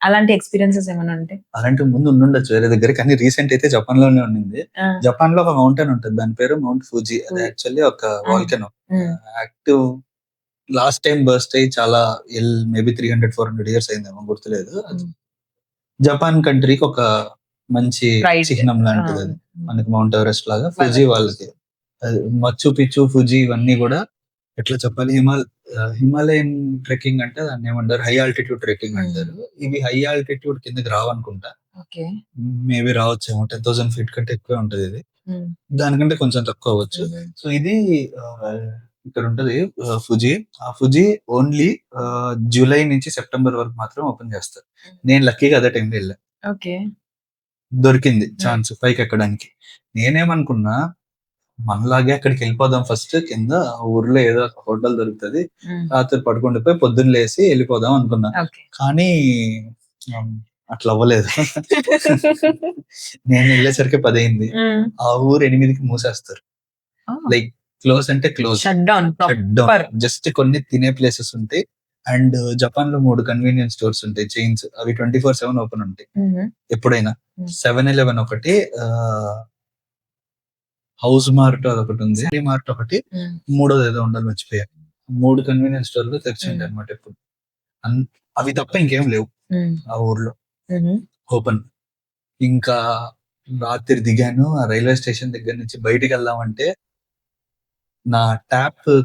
అలాంటి ఎక్స్‌పీరియన్సెస్ ఏమైనా ఉంటే? అలాంటివి ముందు ఉండుండొచ్చు వేరే దగ్గర. కానీ రీసెంట్ అయితే జపాన్ లోనే ఉండింది. ఆ! జపాన్ లో ఒక మౌంటైన్ ఉంటది. దాని పేరు మౌంట్ ఫుజి. అది యాక్చువల్లీ ఒక volcano. Active last time burst అయ్యి చాలా మేబీ 300, 400 ఇయర్స్ అయిందేమో గుర్తులేదు. జపాన్ కంట్రీకి ఒక మంచి చిహ్నం లాంటిది అది. మనకి మౌంట్ ఎవరెస్ట్ లాగా ఫుజి వాళ్ళకి. మచ్చు పిచ్చు, ఫుజి ఇవన్నీ కూడా ఎట్లా చెప్పాలి, హిమాలయన్ ట్రెక్కింగ్ అంటే దాన్ని ఏమంటారు, హై ఆల్టిట్యూడ్ ట్రెక్కింగ్ అంటారు. ఇవి హై ఆల్టిట్యూడ్ కిందకి రావనుకుంటా. ఓకే. మేబీ రావచ్చేమో, 10,000 ఫీట్ కంటే ఎక్కువే ఉంటది ఇది. దానికంటే కొంచెం తక్కువ అవ్వచ్చు. సో ఇది ఇక్కడ ఉంటది ఫుజి. ఆ ఫుజి ఓన్లీ జూలై నుంచి సెప్టెంబర్ వరకు మాత్రం ఓపెన్ చేస్తారు. నేను లక్కీగా అదే టైంలో వెళ్ళా. ఓకే. దొరికింది ఛాన్స్ పైకి ఎక్కడానికి. నేనేమనుకున్నా, మనలాగే అక్కడికి వెళ్ళిపోదాం ఫస్ట్, కింద ఊర్లో ఏదో ఒక హోటల్ దొరుకుతది, రాత్రి పడుకుండిపోయి పొద్దున్న లేసి వెళ్ళిపోదాం అనుకున్నా. కానీ అట్లా అవ్వలేదు. నేను వెళ్ళేసరికి 10 అయింది. ఆ ఊరు 8కి మూసేస్తారు. లైక్ క్లోజ్ అంటే క్లోజ్, షట్ డౌన్. జస్ట్ కొన్ని తినే ప్లేసెస్ ఉంటాయి. అండ్ జపాన్ లో 3 కన్వీనియన్స్ స్టోర్స్ ఉంటాయి, చైన్స్. అవి 24/7 ఓపెన్ ఉంటాయి ఎప్పుడైనా. 7-Eleven ఒకటి, హౌస్ మార్ట్ అదొకటి ఉంది, మార్ట్ ఒకటి, మూడోది ఏదో ఉండాలి మర్చిపోయా. 3 కన్వీనియన్స్ స్టోర్లు తెరిచింటాయి అనమాట ఎప్పుడు. అవి తప్ప ఇంకేం లేవు ఆ ఊర్లో ఓపెన్. ఇంకా రాత్రి దిగాను ఆ రైల్వే స్టేషన్ దగ్గర నుంచి. బయటికి వెళ్దామంటే నా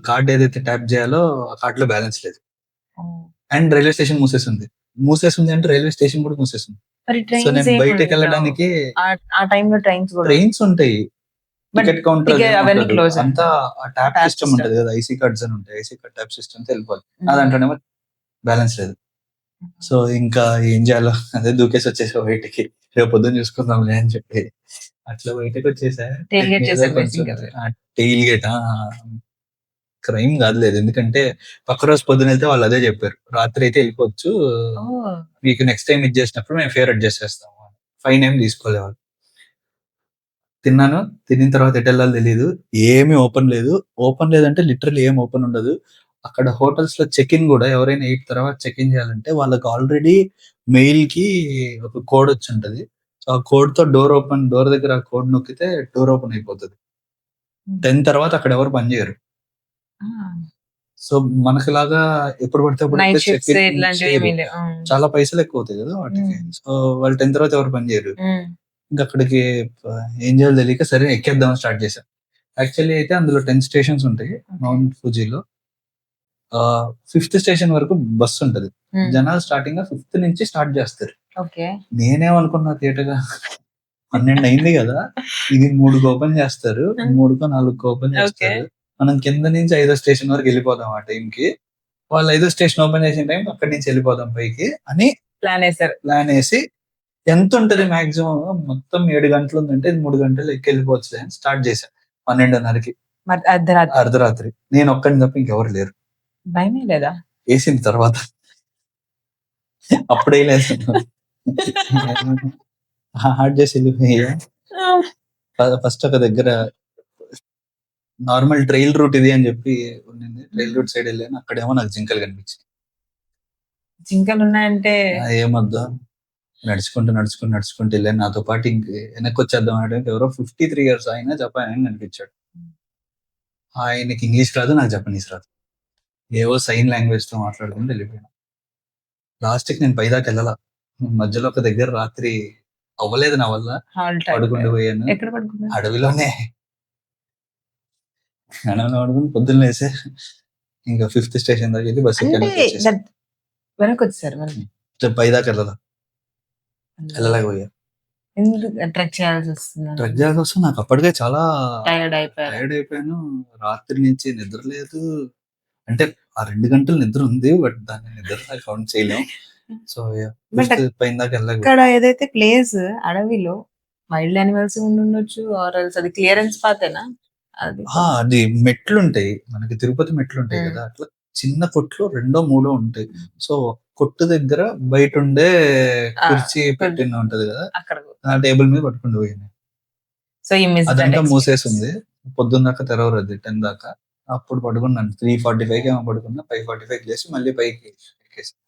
కార్డ్ ఏదైతే ట్యాప్ చేయాలో ఆ కార్డ్ లో బ్యాలెన్స్ లేదు. అండ్ రైల్వే స్టేషన్ మూసేసింది అంటే రైల్వే స్టేషన్ కూడా మూసేసింది. మరి సో ట్రైన్స్ నేను ఏమి బయటకు ఉండవు. వెళ్ళడానికి ఆ టైంలో ట్రైన్స్ కూడా ట్రైన్స్ ఉంటాయి, But టికెట్ కౌంటర్ ticket అవన్నీ close అంతా ట్యాప్ Tap సిస్టమ్ system. ఉంటది కదా, ఐసీ కార్డ్స్ అని ఉంటాయి, ఐసీ కార్డ్ ట్యాప్ సిస్టమ్ తో వెళ్ళిపోవాలి. నా దాంట్లోనేమో బ్యాలెన్స్ లేదు. సో ఇంకా ఏం చేయాలో అదే దూకేసి వచ్చేసా బయటికి, రేపు పొద్దున్న చూసుకుందాంలే అని చెప్పి అట్లా బయటకు వచ్చేసా. Tailgate ఏదో చేశారు కొంచెం basically. టెయిల్ గేట్ క్రైమ్ కాదులేదు, ఎందుకంటే పక్క రోజు పొద్దున వెళ్తే వాళ్ళు అదే చెప్పారు, రాత్రి అయితే వెళ్ళిపోవచ్చు, Oh. మీకు నెక్స్ట్ టైం ఇది చేసినప్పుడు మేము ఫేర్ అడ్జస్ట్ చేస్తాము, ఫైన్ ఏం తీసుకోలేవాళ్ళు. తిన్నాను, తినిన తర్వాత ఎటు వెళ్ళాలో తెలియదు, ఏమీ ఓపెన్ లేదు. ఓపెన్ లేదంటే లిటరల్లీ ఏం ఓపెన్ ఉండదు. అక్కడ హోటల్స్ లో చెక్ ఇన్ కూడా ఎవరైనా 8 తర్వాత చెక్ ఇన్ చేయాలంటే వాళ్ళకి ఆల్రెడీ మెయిల్ కి ఒక కోడ్ వచ్చి ఉంటది. సో ఆ కోడ్ తో డోర్ దగ్గర ఆ కోడ్ నొక్కితే డోర్ ఓపెన్ అయిపోతుంది. 10 తర్వాత అక్కడ ఎవరు పని చేయరు. Ah. సో మనకులాగా ఎప్పుడు పడితే అప్పుడు నైట్ వచ్చేసి షిఫ్ట్స్ check in ఇట్లాంటివి చేయరు. ఏమీ లేవు. చాలా పైసలు ఎక్కువ అవుతాయి కదా వాటికి. సో వాళ్ళు 10 తర్వాత ఎవరు పని చేయరు. ఇంకా అక్కడికి ఏం చేయాలో తెలియక సరే ఎక్కేద్దాం స్టార్ట్ చేశాం. యాక్చువల్లీ అయితే అందులో 10 స్టేషన్స్ ఉంటాయి మౌంట్ ఫుజీలో. 5th స్టేషన్ వరకు బస్సు ఉంటది. జనాలు స్టార్టింగ్ గా 5th నుంచి స్టార్ట్ చేస్తారు. నేనేమనుకున్నా థియేటర్గా 12 అయింది కదా, ఇది 3కి ఓపెన్ చేస్తారు, 3కో 4కో ఓపెన్ చేస్తారు, మనం కింద నుంచి 5వ స్టేషన్ వరకు వెళ్ళిపోదాం ఆ టైంకి, వాళ్ళు 5వ స్టేషన్ ఓపెన్ చేసిన టైం అక్కడి నుంచి వెళ్ళిపోదాం పైకి అని ప్లాన్ వేసి ఎంత ఉంటది మాక్సిమం మొత్తం 7 గంటలు ఉందంటే 3 గంటలు ఎక్కి వెళ్ళిపోవచ్చు అని స్టార్ట్ చేశాను 12:30కి అర్ధరాత్రి. నేను ఒక్కడిని తప్ప ఇంకెవరు లేరు. భయమే లేదా? వేసిన తర్వాత అప్పుడే లేదు హార్డ్ చేసి వెళ్ళిపోయా. ఫస్ట్ ఒక దగ్గర నార్మల్ ట్రైల్ రూట్ ఇది అని చెప్పి ఉండింది, ట్రైల్ రూట్ సైడ్ వెళ్ళాను. అక్కడేమో నాకు జింకలు కనిపించాయి. జింకలు ఉన్నాయంటే ఏమొద్దా, నడుచుకుంటూ వెళ్ళాను. నాతో పాటు ఇంక వెనక్కి వచ్చేద్దాం అంటే ఎవరో 53 years ఆయన జపాన్ ఆయన కనిపించాడు. ఆయనకి ఇంగ్లీష్ రాదు, నాకు జపనీస్ రాదు, ఏవో సైన్ లాంగ్వేజ్ తో మాట్లాడుకుంటూ వెళ్ళిపోయాను. లాస్ట్కి నేను పైదాకా వెళ్ళాల, మధ్యలో ఒక దగ్గర రాత్రి అవ్వలేదు నా వల్ల, పడుకుంటూ పోయాను. అడవిలోనే పడుకుని పొద్దున్న లేసే ఇంకా 5th స్టేషన్ దాకా వెళ్ళి బస్సు వెనక్కి వచ్చేసారు. పైదాకా వెళ్ళలేకపోయా. ట్రెక్ చేయాల్సి వస్తుంది. నాకు అప్పటికే చాలా టైర్డ్ అయిపోయాను. రాత్రి నుంచి నిద్ర లేదు, అంటే ఆ 2 గంటలు నిద్ర ఉంది, బట్ దాన్ని నిద్ర కౌంట్ చేయలేం. సో పైన దాకా వెళ్ళలేకపోయా. ఇక్కడ ఏదైతే ప్లేస్ అడవిలో వైల్డ్ యానిమల్స్ ఉండొచ్చు, ఆర్ ఎల్స్ అది క్లియరెన్స్ పాతేనా? అది మెట్లు ఉంటాయి మనకి, తిరుపతి మెట్లు ఉంటాయి కదా, అట్లా చిన్న కొట్లు 2, 3 ఉంటాయి. సో కొట్టు దగ్గర బయట ఉండే కుర్చీ పెట్టిన ఉంటది కదా, ఆ టేబుల్ మీద పట్టుకుంటూ పోయింది. సో అదంతా మూసేసింది, పొద్దున్న దాకా తెరవరు, అది 10 దాకా. అప్పుడు పడుకున్నాను 3:45కి ఏమో పడుకున్నా, 5:45 చేసి మళ్ళీ పైకి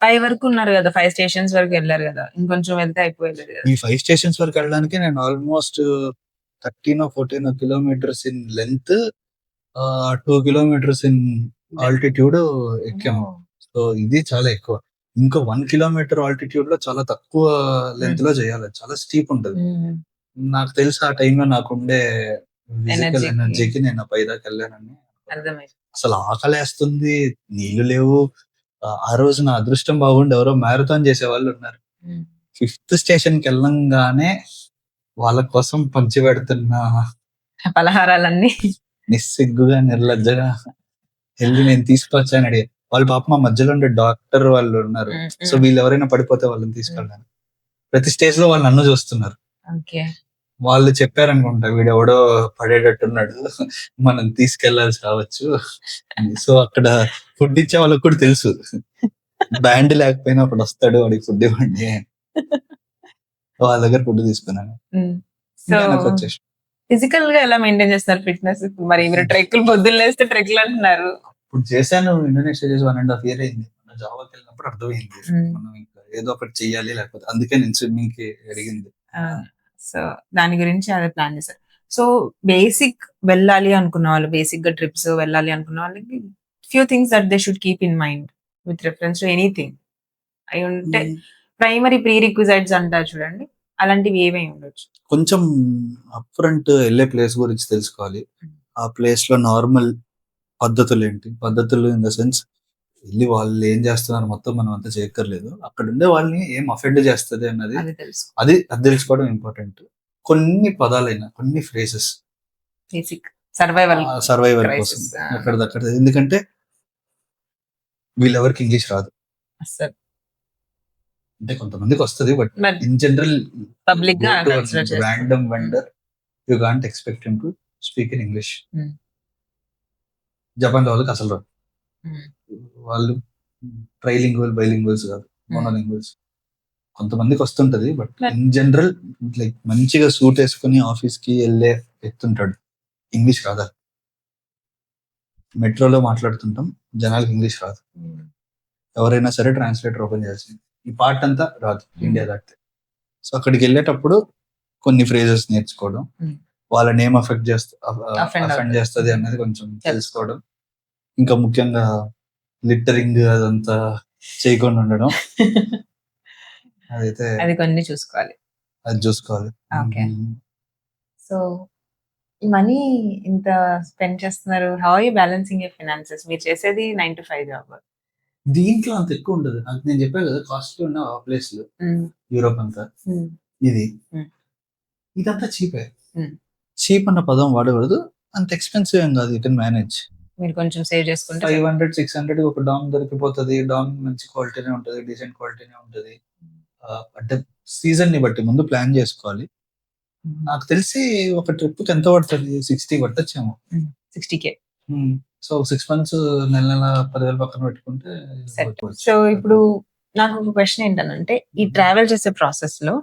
పై వరకు ఉన్నారు కదా, 5 స్టేషన్స్ వరకు వెళ్ళారు కదా, ఇంకొంచెం వెళ్తే అయిపోయేది. ఈ 5 స్టేషన్స్ వరకు వెళ్ళడానికి నేను almost 13 or 14 kilometers in length, 2 kilometers in altitude ఎక్కాము. సో ఇది చాలా ఎక్కువ. ఇంకో 1 kilometer ఆల్టిట్యూడ్ లో చాలా తక్కువ లెంత్ లో చేయాలి, చాలా స్టీప్ ఉంటది. నాకు తెలుసు ఆ టైంలో నాకుండే ఫిజికల్ ఎనర్జీకి నేను పైదాకా వెళ్ళానని. అసలు ఆకలేస్తుంది, నీళ్లు లేవు. ఆ రోజు నా అదృష్టం బాగుండి ఎవరో మ్యారథాన్ చేసే వాళ్ళు ఉన్నారు. 5th స్టేషన్ కి వెళ్ళంగానే వాళ్ళ కోసం పంచి పెడుతున్న పలహారాలన్నీ నిస్సిగ్గుగా నిర్లజ్జగా వెళ్ళి నేను తీసుకొచ్చాను అడిగి, వాళ్ళ పాప మా మధ్యలో ఉండే డాక్టర్ వాళ్ళు ఉన్నారు. సో వీళ్ళు ఎవరైనా పడిపోతే వాళ్ళని తీసుకెళ్ళాను. ప్రతి స్టేజ్ లో వాళ్ళు నన్ను చూస్తున్నారు. వాళ్ళు చెప్పారనుకుంటా, వీడెవడో పడేటట్టున్నాడు, మనం తీసుకెళ్లాల్సి రావచ్చు. సో అక్కడ ఫుడ్ ఇచ్చే వాళ్ళకి కూడా తెలుసు, బ్యాండ్ లేకపోయినా అప్పుడు వస్తాడు, వాడికి ఫుడ్ ఇవ్వండి. వాళ్ళ దగ్గర ఫుడ్ తీసుకున్నాను. వచ్చేసి ఫిజికల్ గా ఎలా మెయింటైన్ చేస్తారు ఫిట్నెస్? మరి మీరు ట్రెక్లు పొద్దున్న లేస్తే ట్రెక్లు అంటున్నారు. ఇప్పుడు చేశాను, ఇండోనేషియా చేసి 1.5 years అయింది. జావాకి వెళ్ళినప్పుడు అర్థమైంది మనం ఇంకా ఏదో ఒకటి చెయ్యాలి, లేకపోతే అందుకే నేను స్విమ్మింగ్ కి అడిగింది. సో దాని గురించి అదే ప్లాన్ చేశారు. సో బేసిక్ వెళ్ళాలి అనుకున్న వాళ్ళు, బేసిక్ గా ట్రిప్స్ వెళ్ళాలి అనుకున్న వాళ్ళకి few things that they should keep in mind with reference to anything. అవి ఉంటే ప్రైమరీ ప్రీ రిక్విజైట్స్ అంటారు చూడండి, అలాంటివి ఏమేమి ఉండొచ్చు? కొంచెం అప్ ఫ్రంట్ వెళ్ళే ప్లేస్ గురించి తెలుసుకోవాలి. ఆ ప్లేస్ లో నార్మల్ పద్ధతులు ఏంటి, పద్ధతులు ఇన్ ద సెన్స్ వెళ్ళి వాళ్ళు ఏం చేస్తున్నారు మొత్తం మనం అంతా చేయక్కర్లేదు. అక్కడ ఉండే వాళ్ళని ఏం అఫెండ్ చేస్తది అన్నది అది తెలుసు. అది తెలుసుకోవడం ఇంపార్టెంట్. కొన్ని పదాలైనా, కొన్ని ఫ్రేజెస్ బేసిక్ సర్వైవల్ సర్వైవల్ కోసం క్రైసిస్. ఎక్కడిదక్కడ. ఎందుకంటే వీళ్ళెవరికి ఇంగ్లీష్ రాదు. అస్సలు అంటే కొంతమందికి వస్తది. But but in general public గా కన్సిడర్ చేస్తారు. Random vendor you can't expect him to speak in English. Japan లో వాళ్ళకి అసలు రాదు. వాళ్ళు ట్రైలింగ్వల్, బైలింగ్వల్స్ కాదు, మోనోలింగ్వల్స్. కొంతమందికి వస్తుంటది. బట్ ఇన్ జనరల్ లైక్ మంచిగా సూట్ వేసుకుని ఆఫీస్ కి వెళ్ళే ఎత్తుంటాడు. ఇంగ్లీష్ రాదా? మెట్రోలో మాట్లాడుతుంటాం, జనాలకు ఇంగ్లీష్ రాదు. ఎవరైనా సరే ట్రాన్స్లేటర్ ఓపెన్ చేయాల్సింది. ఈ పార్ట్ అంతా రాదు ఇండియా దాటితే. సో అక్కడికి వెళ్ళేటప్పుడు కొన్ని ఫ్రేజెస్ నేర్చుకోవడం, వాళ్ళ నేమ్ అఫెండ్ చేస్తుంది అన్నది కొంచెం తెలుసుకోవడం, ఇంకా ముఖ్యంగా లిటరింగ్ అదంతా చేయకుండా ఉండడం, అదైతే అది కొన్ని చూసుకోవాలి. అది చూసుకోవాలి. ఓకే. సో ఈ మనీ ఇంత స్పెండ్ చేస్తున్నారు. How are you balancing your finances? మీరు చేసేది 9 to 5 జాబ్. దీంట్లో అంత ఎక్కువ ఉండదు. నేను చెప్పాను కదా, కాస్ట్లీ ఉన్న ప్లేస్ యూరోప్ అంతా. ఇదంతా చీపే. చీప్ అన్న పదం వాడకూడదు. అంత ఎక్స్పెన్సివ్ ఏం కాదు. You can manage. మీరు కొంచెం సేవ్ చేసుకుంటే 500, 600 ఒక డామ్ దొరికిపోతుంది. డామ్ మంచి క్వాలిటీనే ఉంటుంది, డీసెంట్ క్వాలిటీనే ఉంటుంది. అంటే సీజన్ ని బట్టి ముందు ప్లాన్ చేసుకోవాలి. నాకు తెలిసి ఒక ట్రిప్ కి ఎంత పడుతుంది? 60 పట్టొచ్చేమో. 60K. సో 6 months, నెల 10,000 పక్కన పెట్టుకుంటే. సో ఇప్పుడు నాకు ఒక క్వశ్చన్ ఏంటంటే, ఈ ట్రావెల్ చేసే ప్రాసెస్ లో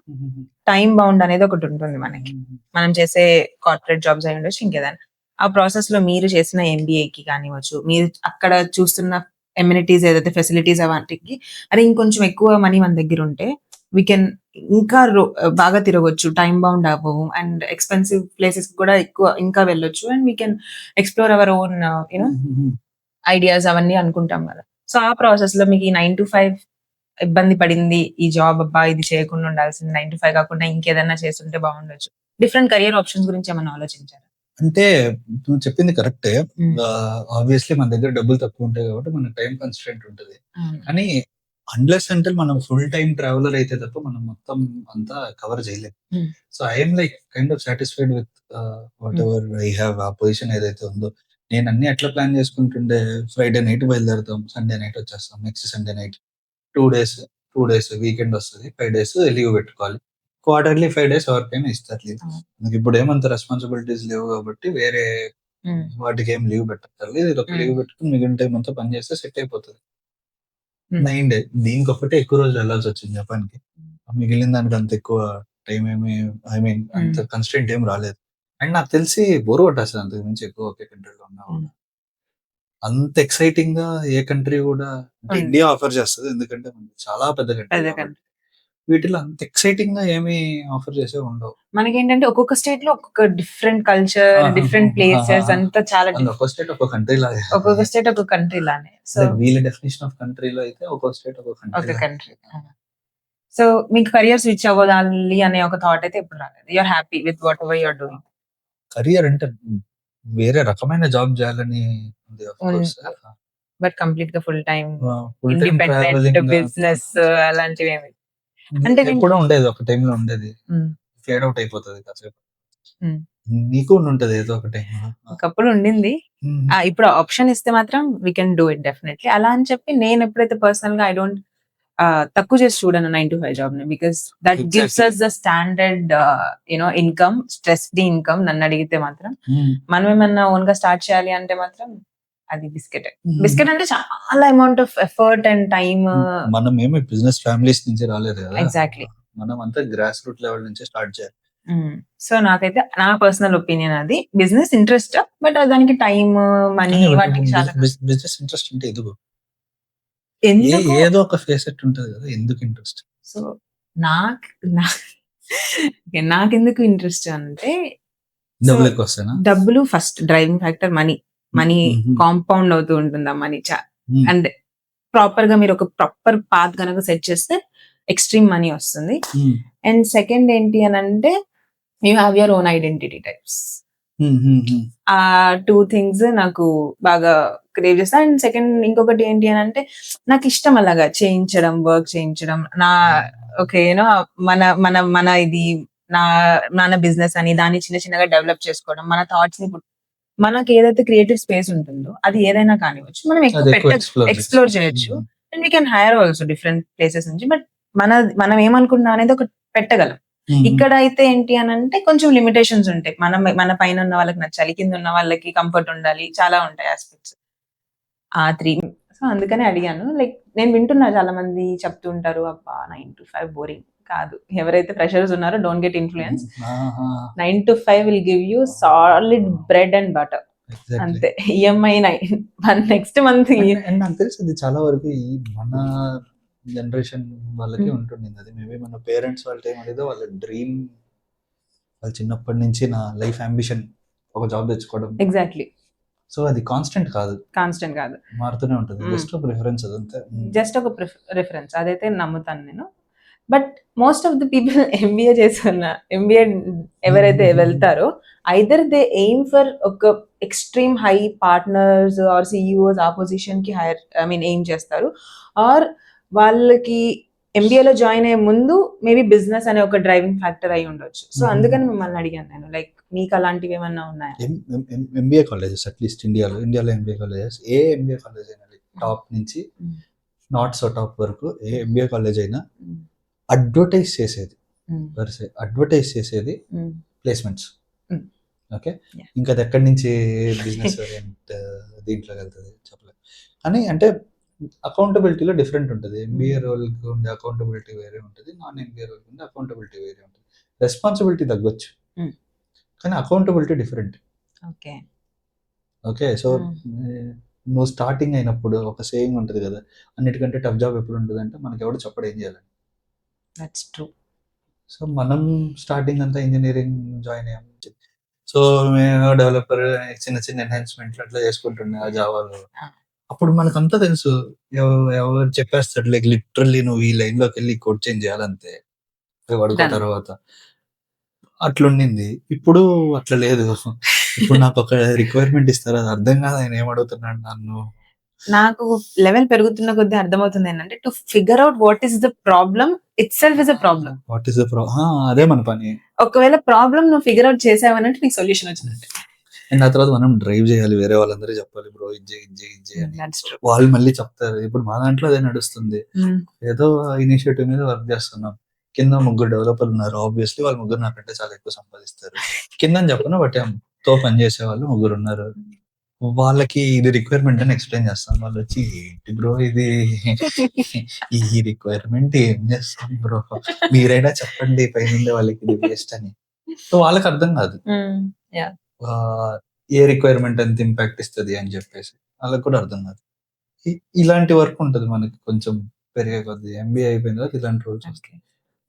టైం బౌండ్ అనేది ఒకటి ఉంటుంది మనకి. మనం చేసే కార్పొరేట్ జాబ్స్ అయి ఉండొచ్చు, ఇంకేదైనా. ఆ ప్రాసెస్ లో మీరు చేసిన ఎంబీఏకి కానివచ్చు, మీరు అక్కడ చూస్తున్న ఎమ్యూనిటీస్ ఏదైతే ఫెసిలిటీస్ వాటికి అది ఇంకొంచెం ఎక్కువ మనీ మన దగ్గర ఉంటే వీ కెన్ ఇంకా బాగా తిరగొచ్చు, టైం బౌండ్ అవ్వవు, అండ్ ఎక్స్పెన్సివ్ ప్లేసెస్ కూడా ఎక్కువ ఇంకా వెళ్ళొచ్చు, and we can explore our own you know ideas అవన్నీ అనుకుంటాం కదా. సో ఆ ప్రాసెస్ లో మీకు ఈ 9 to 5 ఇబ్బంది పడింది, ఈ జాబ్ అబ్బా ఇది చేయకుండా ఉండాల్సింది, 9 to 5 కాకుండా ఇంకేదైనా చేస్తుంటే బాగుండొచ్చు, డిఫరెంట్ కెరియర్ ఆప్షన్స్ గురించి ఏమైనా ఆలోచించారా? అంటే నువ్వు చెప్పింది కరెక్టే. ఆబ్వియస్లీ మన దగ్గర డబ్బులు తక్కువ ఉంటాయి కాబట్టి మన టైం కన్స్ట్రెంట్ ఉంటుంది. కానీ అన్లెస్ అంటే మనం ఫుల్ టైం ట్రావెలర్ అయితే తప్ప మనం మొత్తం అంతా కవర్ చేయలేము. So I'm like kind of satisfied with what ever I have. ఆ పొజిషన్ ఏదైతే ఉందో, నేను అన్ని ఎట్లా ప్లాన్ చేసుకుంటుండే, ఫ్రైడే నైట్ బయలుదేరుతాం, సండే నైట్ వచ్చేస్తాం, next Sunday night 2 days weekend వస్తుంది, 5 days లీవ్ పెట్టుకోవాలి. క్వార్టర్లీ 5 days ఎవరికైనా ఇస్తారు లీవ్. నాకు ఇప్పుడు ఏమంత రెస్పాన్సిబిలిటీస్ లేవు కాబట్టి వేరే వాటికి ఏం లీవ్ పెట్టక్కర్లేదు. ఇది ఒక లీవ్ పెట్టుకుని మిగిలిన టైం అంతా పని చేస్తే సెట్ అయిపోతుంది. 9 days. దీనికి ఒకటే ఎక్కువ రోజులు వెళ్ళాల్సి వచ్చింది జపాన్ కి. మిగిలిన దానికి అంత ఎక్కువ టైం ఏమి, ఐ మీన్ అంత కన్స్టెంట్ ఏం రాలేదు. అండ్ నాకు తెలిసి బోర్ కొట్టేస్తుంది అంతకు మించి ఎక్కువ ఒకే కంట్రీలో ఉన్నా కూడా. అంత ఎక్సైటింగ్ గా ఏ కంట్రీ కూడా ఇండియా ఆఫర్ చేస్తుంది, ఎందుకంటే చాలా పెద్ద కంట్రీ. వీటిలో అంత ఎక్సైటింగ్ గా ఏమి ఆఫర్ చేసే ఉండవు. మనకి ఏంటంటే ఒక్కొక్క స్టేట్ లో ఒక్కొక్క డిఫరెంట్ కల్చర్, డిఫరెంట్ ప్లేసెస్ అంతా చాలా ఒక్కొక్క స్టేట్ ఒక్కొక్క కంట్రీ లాగే. ఒక్కొక్క స్టేట్ ఒక్కొక్క కంట్రీ లానే. సో వీళ్ళ డెఫినేషన్ ఆఫ్ కంట్రీలో అయితే ఒక్కొక్క స్టేట్ ఒక్కొక్క కంట్రీ. సో మీకు కెరియర్ స్విచ్ అవ్వాలి అనే ఒక థాట్ అయితే ఎప్పుడు రాలేదు? You're happy with what ever you're doing? Career అంటే వేరే రకమైన జాబ్ చేయాలని ఉంది, ఆఫ్ కోర్స్. బట్ కంప్లీట్ గా ఫుల్ టైం ఇండిపెండెంట్ బిజినెస్ అలాంటివి ఏమి అంటే ఎప్పుడో ఉండేది, ఒక టైంలో ఉండేది, ఫేడ్ అవుట్ అయిపోతుంది కాసేపు. నీకు ఉంటది ఏదో ఒక టైం. ఒకప్పుడు ఉండింది. ఇప్పుడు ఆప్షన్ ఇస్తే మాత్రం we can do it definitely. అలా అని చెప్పి నేను ఎప్పుడైతే పర్సనల్ గా ఐ డోంట్ తక్కువ చేసి చూడను 9 to 5 జాబ్ ని, because that gives us the standard you know income, stress free income. నన్ను అడిగితే మాత్రం మనం ఏమన్నా ఓన్ గా స్టార్ట్ చేయాలి అంటే మాత్రం అది బిస్కెట్ అంటే చాలా amount of effort and time. మనం ఏమి బిజినెస్ ఫ్యామిలీస్ నుంచి రాలేదు కదా. ఎగ్జాక్ట్లీ. మనం అంతా గ్రాస్ రూట్ లెవెల్ నుంచి స్టార్ట్ చేయాలి. సో నాకైతే నా పర్సనల్ ఒపీనియన్ అది. బిజినెస్ ఇంట్రెస్ట్, బట్ దానికి టైం, మనీ, వాటికి చాలా. బిజినెస్ ఇంట్రెస్ట్ అంటే ఎందుకు ఏదో ఒక ఫేసెట్ ఉంటుంది కదా, ఎందుకు ఇంట్రెస్ట్? సో నాకెందుకు ఇంట్రెస్ట్ అంటే, డబ్బులు ఎక్కువ వస్తాయనా? డబ్బులు first driving factor. Money compound అవుతూ ఉంటుంది ఆ మనీ. అండ్ ప్రాపర్ గా మీరు ఒక ప్రాపర్ పాత్ కనుక సెట్ చేస్తే ఎక్స్ట్రీమ్ మనీ వస్తుంది. అండ్ సెకండ్ ఏంటి అని అంటే, you have your own identity types. ఆ 2 థింగ్స్ నాకు బాగా క్రేవ్ చేస్తా. అండ్ సెకండ్ ఇంకొకటి ఏంటి అనంటే నాకిష్టం అలాగా చేయించడం, వర్క్ చేయించడం. ఓకే. మన మన మన ఇది నా మన బిజినెస్ అని దాన్ని చిన్న చిన్నగా డెవలప్ చేసుకోవడం. మన థాట్స్‌ని మనకేదైతే క్రియేటివ్ స్పేస్ ఉంటుందో అది ఏదైనా కానివ్వచ్చు. మనం అది ఎక్కువ ఎక్స్‌ప్లోర్ చేయొచ్చు. And we can hire also different places నుంచి. బట్ మనం ఏమనుకుంటున్నాం అనేది ఒకటి పెట్టగలం. ఇక్కడైతే ఏంటి అనంటే కొంచెం లిమిటేషన్స్ ఉంటాయి. మన పైన ఉన్న వాళ్ళకి నచ్చాలి. కింద ఉన్న వాళ్ళకి కంఫర్ట్ ఉండాలి. చాలా ఉంటాయి యాస్పెక్ట్స్. ఆ 3 సో, అందుకనే అడిగాను. లైక్ నేను వింటున్నా చాలా మంది చెప్తూ ఉంటారు. అబ్బా! 9-5 బోరింగ్. కాదు. ఎవరైతే ఫ్రెషర్స్ ఉన్నారో don't get influence. 9-5 will give you solid bread and butter. అంతే. ఈఎంఐ నెక్స్ట్ మంత్ అండ్ నాకు తెలిసి అది చాలా వరకు ఈ మన జనరేషన్ వాళ్ళకి ఉంటుండింది. అది మేబీ మన పేరెంట్స్ వాళ్ళ టైం అనేది వాళ్ళ డ్రీమ్, వాళ్ళు చిన్నప్పటి నుంచి నా లైఫ్ అంబిషన్ ఒక జాబ్ తెచ్చుకోవడం. ఎగ్జాక్ట్‌లీ. సో అది కాన్స్టెంట్ కాదు, మారుతూనే ఉంటుంది. Mm. జస్ట్ ఒక ప్రిఫరెన్స్ అదంతే. జస్ట్ ఒక రిఫరెన్స్ అదైతే నమ్ముతాను నేను. But most of the people MBA MBA ఎవరైతే వెళ్తారో ఐదర్ దే ఎయిమ్ ఫర్ ఒక extreme high partners or CEOs ఆ పొజిషన్ కి ఎయిమ్ చేస్తారు. ఆర్ వాళ్ళకి ఎంబీఏలో జాయిన్ అయ్యే ముందు మేబీ బిజినెస్ అనే ఒక డ్రైవింగ్ ఫ్యాక్టర్ అయి ఉండొచ్చు. సో అందుకని మిమ్మల్ని అడిగాను నేను. లైక్ మీకు అలాంటివి ఏమన్నా ఉన్నాయా? ఎంబీఏ కాలేజెస్ అట్లీస్ట్ ఇండియాలో ఎంబీఏ కాలేజెస్, ఏ ఎంబీఏ కాలేజ్ అయినా టాప్ నుంచి నాట్ సో టాప్ వరకు ఏ ఎంబీఏ కాలేజ్ అయినా అడ్వర్టైజ్ చేసేది ప్లేస్మెంట్స్. ఓకే, ఇంకా అది ఎక్కడి నుంచి బిజినెస్ ఓరియంట్ దీంట్లోకి వెళ్తుంది చెప్పలేదు. కానీ అంటే అకౌంటబిలిటీలో డిఫరెంట్ ఉంటుంది. ఎంబీఏ రోల్కి ఉండే అకౌంటబిలిటీ వేరే ఉంటుంది, నాన్ ఎంబీఏ రోల్కి ఉండే అకౌంటబిలిటీ వేరే ఉంటుంది. రెస్పాన్సిబిలిటీ తగ్గొచ్చు కానీ అకౌంటబిలిటీ డిఫరెంట్. ఓకే, సో నువ్వు స్టార్టింగ్ అయినప్పుడు ఒక సేయింగ్ ఉంటుంది కదా, అన్నిటికంటే టఫ్ జాబ్ ఎప్పుడు ఉంటుంది అంటే మనకి ఎవడు చెప్పడం ఏం చేయాలని. That's true. సో మనం స్టార్టింగ్ అంతా ఇంజనీరింగ్ జాయిన్ అయ్యాము. సో మేము డెవలపర్ చిన్న చిన్న ఎన్హాన్స్మెంట్లు అట్లా చేసుకుంటుండే ఆ జావాలో. అప్పుడు మనకంతా తెలుసు, ఎవరు చెప్పేస్తాడు లైక్ లిటరల్లీ నువ్వు ఈ లైన్లోకి వెళ్ళి కోడ్ చేంజ్ చేయాలంతే పడుకున్న తర్వాత అట్లుండింది. ఇప్పుడు అట్లా లేదు. ఇప్పుడు నాకు ఒక రిక్వైర్మెంట్ ఇస్తారు, అది అర్థం కాదు ఆయన ఏమడుగుతున్నాడు నన్ను. నాకు లెవెల్ పెరుగుతున్న కొద్దీ అర్థమవుతుంది ఏంటంటే to figure out what is the problem it self is a problem. What is the problem, అదే మన పని. ఒకవేళ ప్రాబ్లమ్ నువ్వు ఫిగర్ అవుట్ చేసావనంటే నీకు సొల్యూషన్ వచ్చినట్టు. అండ్ ఆ తర్వాత మనం డ్రైవ్ చేయాలి, వేరే వాళ్ళందరూ చెప్పాలి బ్రో ఇది అని. వాళ్ళు మళ్ళీ చెప్తారు. ఇప్పుడు మా దాంట్లో అదే నడుస్తుంది. ఏదో ఇనిషియేటివ్ మీద వర్క్ చేస్తున్నాం, కింద 3 డెవలపర్లు ఉన్నారు. ఆబ్వియస్లీ వాళ్ళు 3 నాకంటే చాలా ఎక్కువ సంపాదిస్తారు. కింద చెప్పను బట్ తో పని చేసే వాళ్ళు 3 ఉన్నారు. వాళ్ళకి ఇది రిక్వైర్మెంట్ అని ఎక్స్ప్లెయిన్ చేస్తాం. వాళ్ళు వచ్చి ఏంటి బ్రో ఇది ఈ రిక్వైర్మెంట్ ఏం చేస్తాం బ్రో, మీరైనా చెప్పండి పైన వాళ్ళకి ఇది వేస్ట్ అని. సో వాళ్ళకి అర్థం కాదు ఏ రిక్వైర్మెంట్ ఎంత ఇంపాక్ట్ ఇస్తుంది అని చెప్పేసి, వాళ్ళకి కూడా అర్థం కాదు. ఇలాంటి వర్క్ ఉంటుంది మనకి కొంచెం పెరిగే కొద్ది. ఎంబీఏ అయిపోయిన తర్వాత ఇలాంటి రోల్స్ వస్తాయి.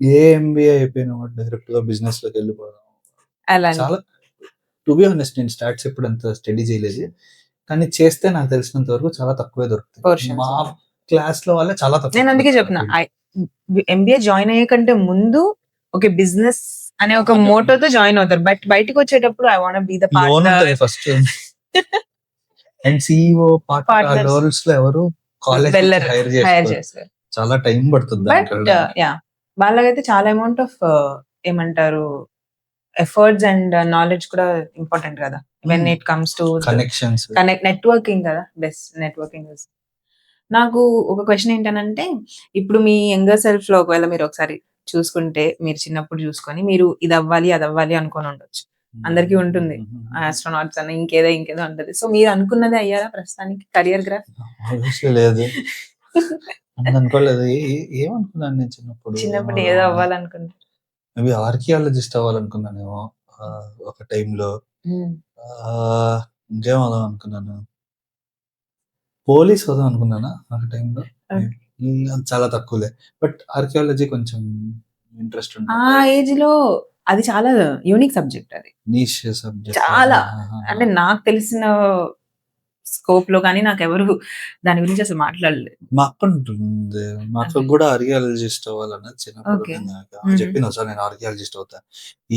ఏ ఎంబీఏ అయిపోయిన డైరెక్ట్ గా బిజినెస్ లోకి వెళ్ళిపోవడం చాలా. టు బి ఆనెస్ట్ నేను స్టార్ట్స్ ఎప్పుడు అంత స్టడీ చేయలేదు, కానీ చేస్తే నాకు తెలిసినంత వరకు చాలా తక్కువే దొరుకుతాయి. మా క్లాస్ లో వాళ్ళే చాలా తక్కువ. నేను అందుకే చెప్పిన ఎంబీఏ జాయిన్ అయ్యే కంటే ముందు ఒక బిజినెస్ అనే ఒక మోటోతో జాయిన్ అవుతారు. బట్ బయటకు వచ్చేటప్పుడు I want be the partner first. And CEO partner roles లో ఎవరు కాలేజ్ హైర్ చేస్తారు, చాలా టైం పడుతుంది. బట్ వాళ్ళకైతే చాలా అమౌంట్ ఆఫ్ ఏమంటారు ఎఫర్ట్స్ అండ్ నాలెడ్జ్ కూడా ఇంపార్టెంట్ కదా when it comes to connections, networking కదా. Best networking. నాకు ఒక క్వశ్చన్ ఏంటనంటే ఇప్పుడు మీ యంగర్ సెల్ఫ్ లో ఒకవేళ మీరు ఒకసారి చూసుకుంటే, మీరు చిన్నప్పుడు చూసుకొని మీరు ఇది అవ్వాలి అది అవ్వాలి అనుకొని ఉండొచ్చు. అందరికీ ఉంటుంది, ఆస్ట్రోనాట్స్ అని ఇంకేదో ఉంటుంది. సో మీరు అనుకున్నదే అయ్యారా ప్రస్తుతానికి కెరియర్ గ్రాఫ్? లేదు అనుకోలేదు. ఏమనుకున్నాను నేను చిన్నప్పుడు ఏదో అవ్వాలనుకున్నా. మేబీ ఆర్కియాలజిస్ట్ అవ్వాలనుకున్నానేమో ఒక టైంలో. ఇంకేం అవుదాం అనుకున్నాను, పోలీస్ అవుదాం అనుకున్నానా ఒక టైంలో. చాలా తక్కువలే, బట్ ఆర్కియాలజీ కొంచెం ఇంట్రెస్ట్ ఉంది. ఆ ఏజ్ లో అది చాలా యూనిక్ సబ్జెక్ట్, అది నీష్ సబ్జెక్ట్ చాలా. అంటే నాకు తెలిసిన స్కోప్ లో కానీ నాకు ఎవరు దాని గురించి అసలు మాట్లాడలేదు. మా అక్క ఉంటుంది. మా అక్కకు Okay. కూడా ఆర్కియాలజిస్ట్ అవ్వాలన్నది చిన్నప్పుడు. Okay. నేను Mhm. చెప్పిన ఒకసారి నేను ఆర్కియాలజిస్ట్ అవుతా.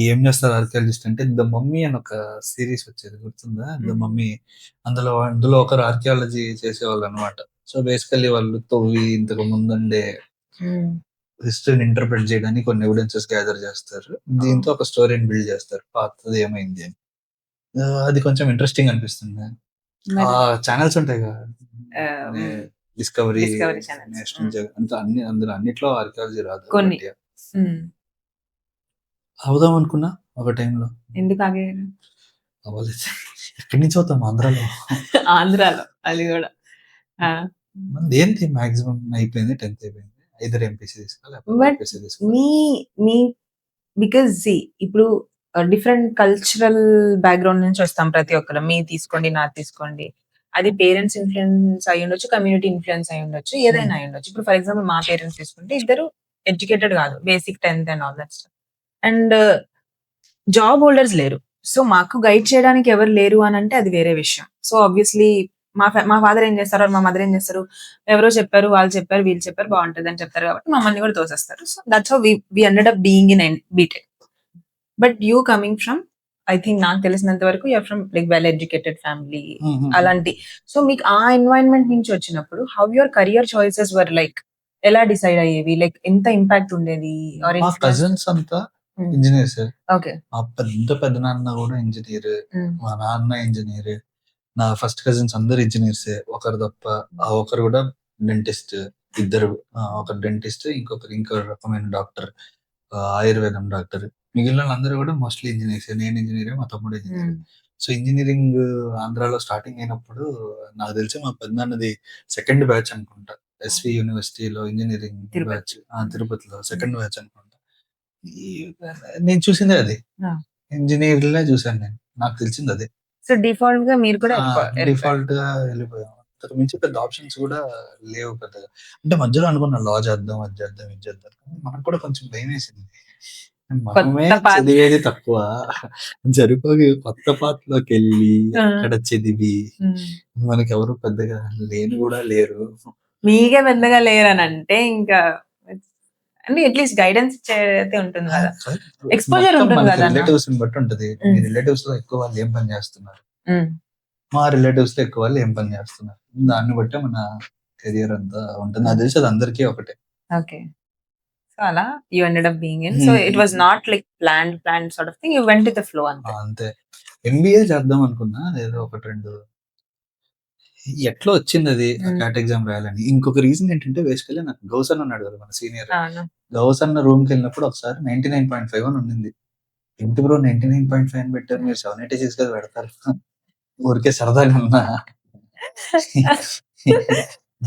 ఏం చేస్తారు ఆర్కియాలజిస్ట్ అంటే 'ద మమ్మీ' అని ఒక సీరీస్ వచ్చేది గుర్తుందా? 'The Mhm. మమ్మీ' అందులో ఒకరు ఆర్కియాలజీ చేసేవాళ్ళనమాట. సో, బేసికల్లీ వాళ్ళు తవ్వి ఇంతకు ముందుండే Mm. హిస్టరీని ఇంటర్ప్రెట్ చేయడానికి కొన్ని ఎవిడెన్సెస్ గ్యాదర్ చేస్తారు. దీంతో ఒక స్టోరీని బిల్డ్ చేస్తారు. పాతది ఏమైంది అని. అది కొంచెం ఇంట్రెస్టింగ్ అనిపిస్తుంది. మరి ఛానెల్స్ ఉంటాయి కదా! హ్మ్. Discovery, discovery channels. నేషనల్ అంతా అందులో అన్నిట్లో ఆర్కియాలజీ రాదు. కొన్ని. But yeah! హ్మ్. అవుదాం అనుకున్నా ఒక టైంలో. ఎందుకు ఆగారు? అవ్వలేదు. ఎక్కడి నుంచి అవుతాం ఆంధ్రాలో. ఆంధ్రాలో అది కూడా. మనదేంటి మాక్సిమం అయిపోయింది 10th అయిపోయింది. ఐదర్ ఎంపీసీ తీసుకోవాలి లేకపోతే బట్ బైపీసీ తీసుకోవాలి. మీ మీ బికాజ్ ఇప్పుడు డిఫరెంట్ కల్చరల్ బ్యాక్గ్రౌండ్ నుంచి వస్తాం ప్రతి ఒక్కరు. మీ తీసుకోండి, నాది తీసుకోండి. అది పేరెంట్స్ ఇన్‌ఫ్లూయెన్స్ అయ్యి ఉండొచ్చు, కమ్యూనిటీ ఇన్‌ఫ్లూయెన్స్ అయ్యి ఉండొచ్చు, ఏదైనా అయ్యి ఉండొచ్చు. ఇప్పుడు ఫర్ ఎగ్జాంపుల్ మా పేరెంట్స్ తీసుకుంటే ఇద్దరు ఎడ్యుకేటెడ్ కాదు. Basic 10th and all that stuff. And job holders లేరు. సో మాకు గైడ్ చేయడానికి ఎవరు లేరు అని అంటే అది వేరే విషయం. సో ఆబ్వియస్లీ మా ఫాదర్ ఏం చేస్తారు, మా మదర్ ఏం చేస్తారు, ఎవరో చెప్పారు, వాళ్ళు చెప్పారు, వీళ్ళు చెప్పారు బాగుంటది అని చెప్తారు కాబట్టి మమ్మల్ని కూడా తోసేస్తారు. So that's how we ended up being in BTech. But you coming from, I think నాకు తెలిసినంత వరకు you're from like well educated family అలాంటి. సో మీకు ఆ ఎన్వైరన్మెంట్ నుంచి వచ్చినప్పుడు how your career choices were like, ఎలా డిసైడ్ అయ్యేవి, లైక్ ఎంత ఇంపాక్ట్ ఉండేది? మా కజిన్స్ అంతా ఇంజనీర్స్. ఓకే. మా పెద్దనాన్న కూడా ఇంజనీర్. మా నాన్న ఇంజనీర్. నా ఫస్ట్ కజిన్స్ అందరు ఇంజనీర్సే ఒకరు తప్ప. ఆ ఒకరు కూడా డెంటిస్ట్. ఇద్దరు. ఒకరు డెంటిస్ట్, ఇంకో రకమైన డాక్టర్, ఆయుర్వేదం డాక్టర్. మిగిలిన వాళ్ళందరూ కూడా మోస్ట్లీ ఇంజనీర్సే. నేను ఇంజనీరే, మా తమ్ముడు ఇంజనీర్. సో ఇంజనీరింగ్ ఆంధ్రాలో స్టార్టింగ్ అయినప్పుడు నాకు తెలిసి మా పెద్దనాన్నది సెకండ్ బ్యాచ్ అనుకుంటా. ఎస్వి యూనివర్సిటీలో ఇంజనీరింగ్ బ్యాచ్. తిరుపతిలో సెకండ్ బ్యాచ్ అనుకుంటా. నేను చూసిందే అది. ఇంజనీర్లే చూసాను నేను. నాకు తెలిసింది అదే. సో డిఫాల్ట్ గా మీరు కూడా డిఫాల్ట్ గా వెళ్ళిపోయాం. అంతకు మించి పెద్ద ఆప్షన్స్ కూడా లేవు పెద్దగా. అంటే మధ్యలో అనుకున్నా లా చేద్దాం, అది చేద్దాం, ఇది చేద్దాం. మనకు కూడా కొంచెం భయం వేసింది. మనమే చదివేది తక్కువ, సరిపోయి కొత్త పాత్రలోకి వెళ్ళి అక్కడ చదివి మనకి ఎవరు పెద్దగా లేని కూడా లేరు. మీకే పెద్దగా లేరని అంటే ఇంకా అంటే అట్లీస్ట్ గైడెన్స్ అయితే ఉంటుంది కదా, ఎక్స్‌పోజర్ ఉంటుంది కదా. రిలేటివ్స్ బట్టి ఉంటది. మీ రిలేటివ్స్ లో ఎక్కువ వాళ్ళు ఏం పని చేస్తున్నారు, మా రిలేటివ్స్ లో ఎక్కువ వాళ్ళు ఏం పని చేస్తున్నారు, దాన్ని బట్టి మన కెరియర్ అంతా ఉంటుంది. నాకు తెలిసి అది అందరికీ ఒకటే. ఓకే. సో అలా you ended up being in. So it was not like planned sort of thing, you went with the flow అంతే. అంతే. ఎంబీఏ చేద్దాం అనుకున్నా, ఏదో ఒకటి రెండు ఎట్లా వచ్చింది అది క్యాట్ ఎగ్జామ్ రాయాలని. ఇంకొక రీజన్ ఏంటంటే బేసికల్లీ నాకు గౌసన్ ఉన్నాడు కదా మన సీనియర్. గౌసన్ రూమ్ కి వెళ్ళినప్పుడు ఒకసారి 99.5 అని ఉండింది. ఏంటి బ్రో 99.5 అని పెట్టారు, మీరు 786 కదా పెడతారు. ఊరికే సరదాగా ఉన్నా.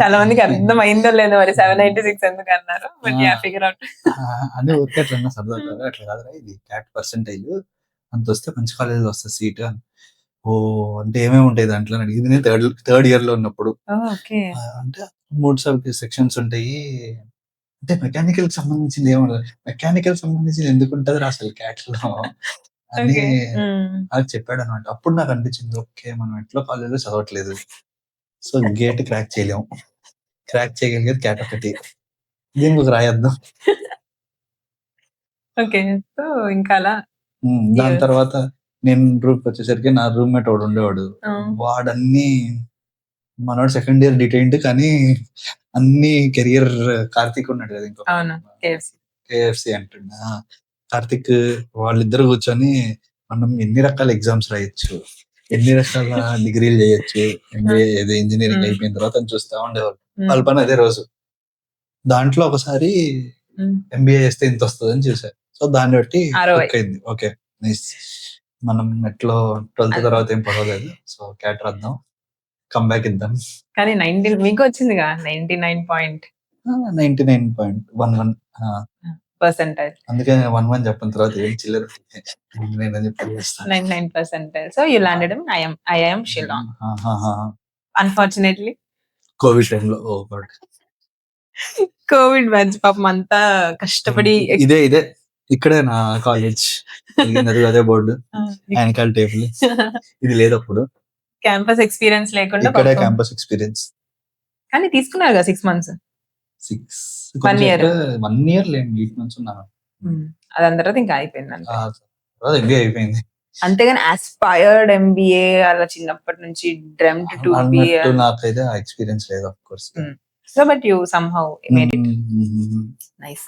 చాలా మందికి అర్థం అయిందో లేదో మరి 796 ఎందుకు అన్నారు. But yeah figure out. అదే ఊరికే అట్లా అన్నా సరదాగా. అట్లా కాదురా ఇది క్యాట్ పర్సెంటేజ్ అంత వస్తే మంచి కాలేజ్ వస్తుంది సీట్ అని. ఓ అంటే ఏమేమి ఉంటాయి దాంట్లో అని అడిగింది. నేను థర్డ్ ఇయర్ లో ఉన్నప్పుడు. అంటే 3 సెక్షన్స్ ఉంటాయి. అంటే మెకానికల్ కి సంబంధించింది ఏముండదు. మెకానికల్ సంబంధించింది ఎందుకు ఉంటది అసలు క్యాట్ లో అని అది చెప్పాడు అనమాట. అప్పుడు నాకు అనిపించింది ఓకే మనం ఎట్లా కాలేజ్ లో చదవట్లేదు, సో గేట్ క్రాక్ చేయలేము, క్రాక్ చేయగలిగేది క్యాట్ ఒకటి, దీనికి ఒక రాయద్దాం. ఓకే. సో ఇంకా అలా దాని తర్వాత నేను రూమ్కి వచ్చేసరికి నా రూమ్మేట్ వాడు ఉండేవాడు. వాడన్నీ మనోడు సెకండ్ ఇయర్ డిటైన్డ్, కానీ అన్ని కెరియర్ కార్తీక్ ఉన్నాడు కదా ఇంకో కేఎఫ్సి అంటున్నా. కార్తీక్ వాళ్ళిద్దరు కూర్చొని మనం ఎన్ని రకాల ఎగ్జామ్స్ రాయొచ్చు, ఎన్ని రకాల డిగ్రీలు చేయొచ్చు, ఎంబీఏ ఇంజనీరింగ్ అయిపోయిన తర్వాత అని చూస్తా ఉండేవాళ్ళు. వాళ్ళ పని అదే రోజు. దాంట్లో ఒకసారి ఎంబీఏ చేస్తే ఇంత వస్తుంది అని చూసారు. సో దాన్ని బట్టి అయింది. ఓకే నైస్, మనం ఎట్లో 12th తర్వాత ఏం పర్వాలేదు, సో క్యాట్ రాద్దాం, కంబ్యాక్ ఇద్దాం. కానీ 19 మీకు వచ్చిందిగా 99.11 పర్సెంటేజ్. అందుకే 11 చెప్పిన తర్వాత ఏం చిల్లర 99%. So you landed in IIM Shillong. Unfortunately Covid టైంలో. ఓ గాడ్, కోవిడ్ బ్యాచ్ పాపం అంతా కష్టపడి. ఇదే ఇక్కడే నా కాలేజ్, అదే బోర్డు, యానికల్ టేబుల్ ఇది లేదు అప్పుడు. క్యాంపస్ ఎక్స్పీరియన్స్ లేకుండా ఇక్కడే క్యాంపస్ ఎక్స్పీరియన్స్ కానీ తీసుకున్నారు కదా 6 months. 1 year. 1 year లేండి 8 months ఉన్నాను. దాని తర్వాత ఇంకా అయిపోయింది అంతే. తర్వాత ఎంబీఏ అయిపోయింది. అంతేగాని ఆస్పైర్డ్ ఎంబీఏ అలా చిన్నప్పటి నుంచి డ్రీమ్డ్ టు బి అన్నట్టు నాకైతే ఆ ఎక్స్పీరియన్స్ లేదు of course. So but you somehow made it nice.